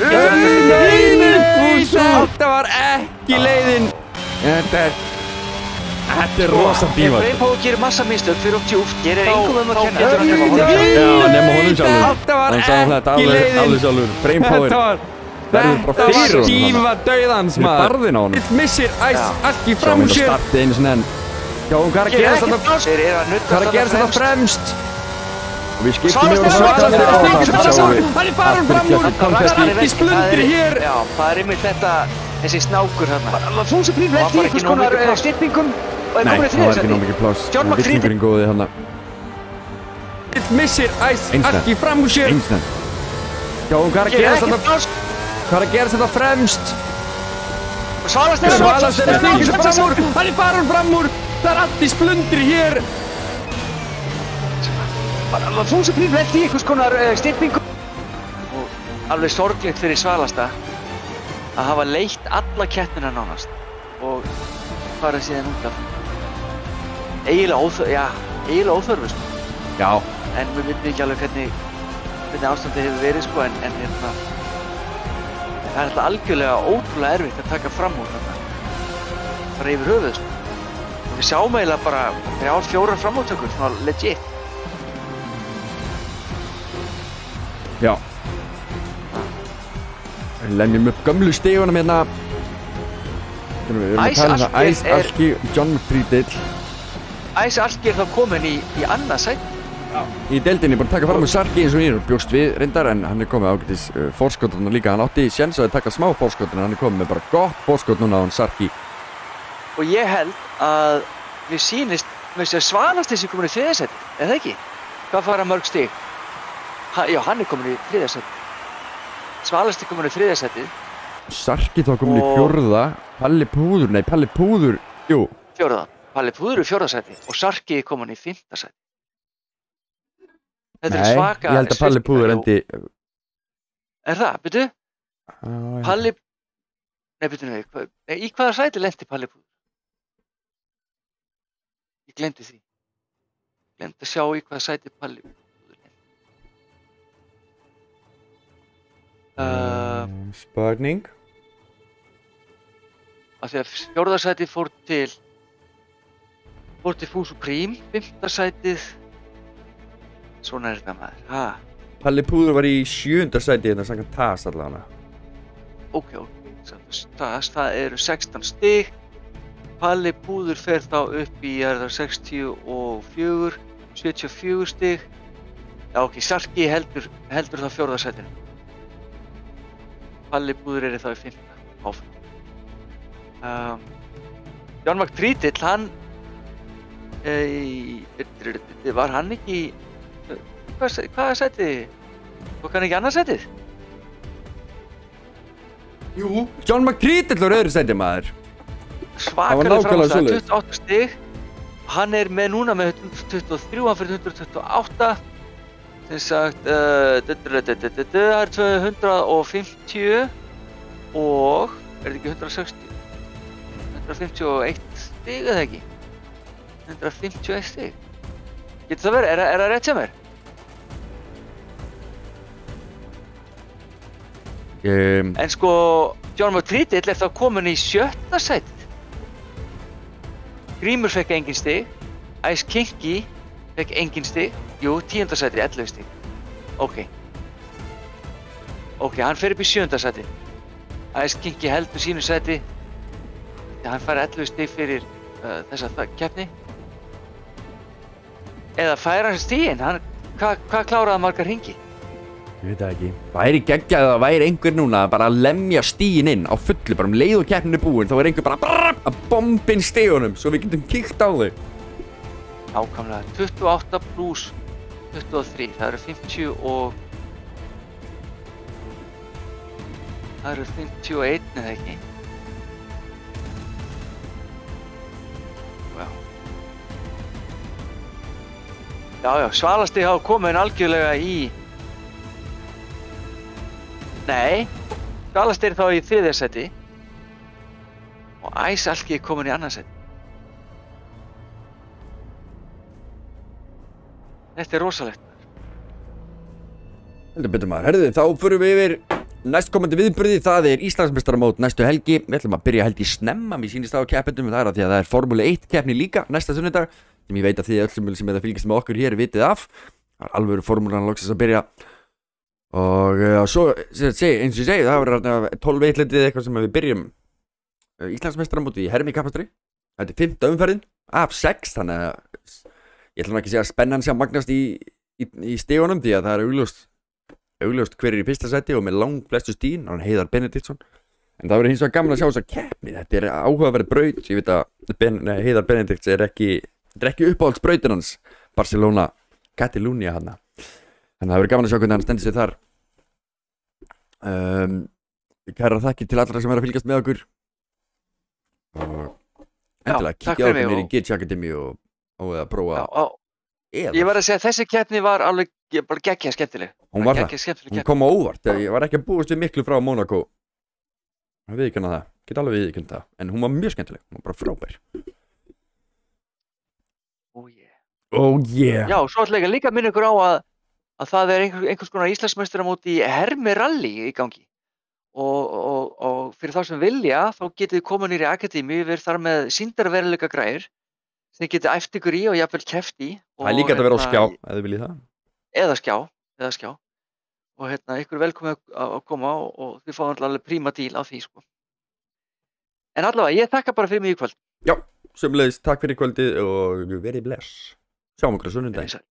Þetta var ekki leiðin. Þetta er rosa dífa. Ef Brainpower gerir massa mistök fyrir djúpt, gerir engum að kenna. Já, nema honum sjálfur. Þetta var ekki leiðin. Alveg sjálfur. Brainpower. Þetta var dífa dauðans maður. Barðin á honum. Vill missir Alki fram úr sér. Sjá startið einu sinni en. Já, hvað er að gerast þetta fremst? Og við skiptum yfir Svalasti hann er farin fram úr. Það er ekki splundir hér. Já, það er einmitt þetta, þessi snákur hérna. Fúsi Prím lenti í einhvers konar styrpingum og er komin í þriðja sæti. Nei, það var ekki nóg mikið pláss. Vittningurinn góði hérna. Vill missir Alki fram úr sér. Já, hvað er að gerast þetta fremst? Svalasti hann er farin fram úr. Það er allir splundir hér. Fúsi Prím lenti í einhvers konar styrpingum. Og alveg sorglegt fyrir Svalasta að hafa leitt alla keppnina nánast og fara síðan út af. Eiginlega óþörfu sko. Já. En við veitum ekki alveg hvernig ástandið hefur verið sko en hérna það er alltaf algjörlega ótrúlega erfitt að taka fram úr þarna. Bara yfir höfuð sko. Við sjáum eiginlega bara 3-4 framúttökur, svona legit. Já. Við lemjum upp gömlu stigunum hérna. Æsalki, John McTreadill. Æsalki er þá komin í annað sæti. Já. Í deildinni búinn að taka fram með Sarki eins og ég bjóst við reyndar en hann er komið ágætis fórskotunum líka. Hann átti séns að taka smá fórskotun en hann er komið með bara gott fórskot núna á hann Sarki. Og ég held að við sýnist með þess að Svalasti sem komin í þriðja sæti, eða ekki? Hvað fara mörg stig? Já, hann er komin í þriðja sæti. Svalasti komin í þriðja sæti. Sarki þá komin í fjórða. Palli Púður, jú. Fjórða. Palli Púður í fjórða sæti og Sarki er komin í fimmta sæti. Þetta er svaka... Nei, ég held að Palli Púður endi... Er það? Byrju? Palli... Nei, byrju, í hvaða sæti lenti Palli Púður? Ég glemdi því. Glemdi að sjá í hvaða sæti Palli Púður lenti. Spurning. Af því að fjórða sæti fór til Fúsi Prím, fimmta sætið. Svona er þetta maður. Palli Púður var í 7. sæti hérna samkvæmt TAS allavega. Ok. Það eru 16 stig. Palli Púður fer þá upp í 74 stig. Já, ok, Sarki heldur þá fjórða sætinu. Palli Púður er þá í 5. áfram. John McTreadill, hann var hann ekki í hvaða sæti? Tók hann ekki annað sætið? Jú, John McTreadill var öðru sæti maður. Svakalega framstæð, 28 stig. Hann er með núna með 123, hann fyrir 128. Sem sagt, það er 250 og, er þetta ekki 160? 151 stig eða ekki? 151 stig. Getur það verið? Er það rétt sem er? En sko, John McTreadill er þá komin í 7. sætið. Grímur fekk engin stig. Ice Kinky fekk engin stig. Jú, 10. sætið, 11 stig. Ok. Ok, hann fer upp í 7. sæti. Ice Kingi heldur sínu sæti. Hann fær 11 stig fyrir þessa keppni. Eða fær hann stiginn? Hvað kláraði margar hringi? Ég veit það ekki. Væri geggjað að væri einhver núna bara að lemja stíginn inn á fullu, bara leið og keppnin búin, þá er einhver bara að bombin stigunum svo við getum kíkt á þau. Nákvæmlega, 28 pluss 23, það eru 50 og... Það eru 51 eða ekki. Já, Svalastig hafa komin algjörlega í... Nei, Svalastig þá í 3. sæti og Ice Alki komin í 2. sæti. Þetta er rosalegt. Heldur betur maður. Herðu, þá förum við yfir næstkomandi viðburði. Það er Íslandsmeistaramót næstu helgi. Við ætlum að byrja held í snemma, mér sýnist á keppendum. Það er að því að það er Formúlu 1 keppni líka næsta sunnudag. Sem ég veit að þið öll sem er að fylgjast með okkur hér vitið af. Það er alveg formúlan loksins að byrja. Og svo, eins og ég segi, það verður 12 eitletið eitthvað sem við byrjum Íslandsmeistaramóti í hermikapastri. Þetta er 5. umferðin af 6, þannig að ég ætla nú ekki að segja að spennan sé að magnast í stigunum því að það er augljóst hver er í 1. sæti og með langflestu stígin, hann Heiðar Benediktsson. En það verður hins vegar gaman að sjá þessa keppni. Þetta er áhugaverð braut. Ég veit að Heiðar Benedikts er ekki uppáhaldsbrautin hans, Barcelona, Catalunya hana. Þannig að það verður gaman að sjá hvernig hann stendur sig þar. Kærar þakkir til allra sem er að fylgjast með okkur. Og endilega kíkja á okkur mér í Gitch Academy og að prófa. Ég var að segja að þessi keppni var alveg bara geggjað skemmtileg. Hún var það. Hún kom á óvart. Ég var ekki að búast við miklu frá Monaco. Það viðurkenna það. Get alveg viðurkenna það. En hún var mjög skemmtileg. Hún var bara frábær. Oh yeah. Já, svo ætla ég líka að minna ykkur á að það er einhvers konar Íslandsmeistaramót í hermiralli í gangi. Og fyrir þá sem vilja, þá getið þið koma niður í akademi, við erum þar með sýndarveruleika græður sem þið getið æft ykkur í og jafnvel keppt í. Það er líka að vera á skjá, ef þið viljið það. Eða skjá. Og ykkur er velkomið að koma og þið fáum alveg príma díl á því, sko. En allavega, ég þakka bara fyrir mig í kvöld. Já, sömuleiðis, takk fyrir kvöldið og verið bless. Sjáum okkur á sunnudaginn.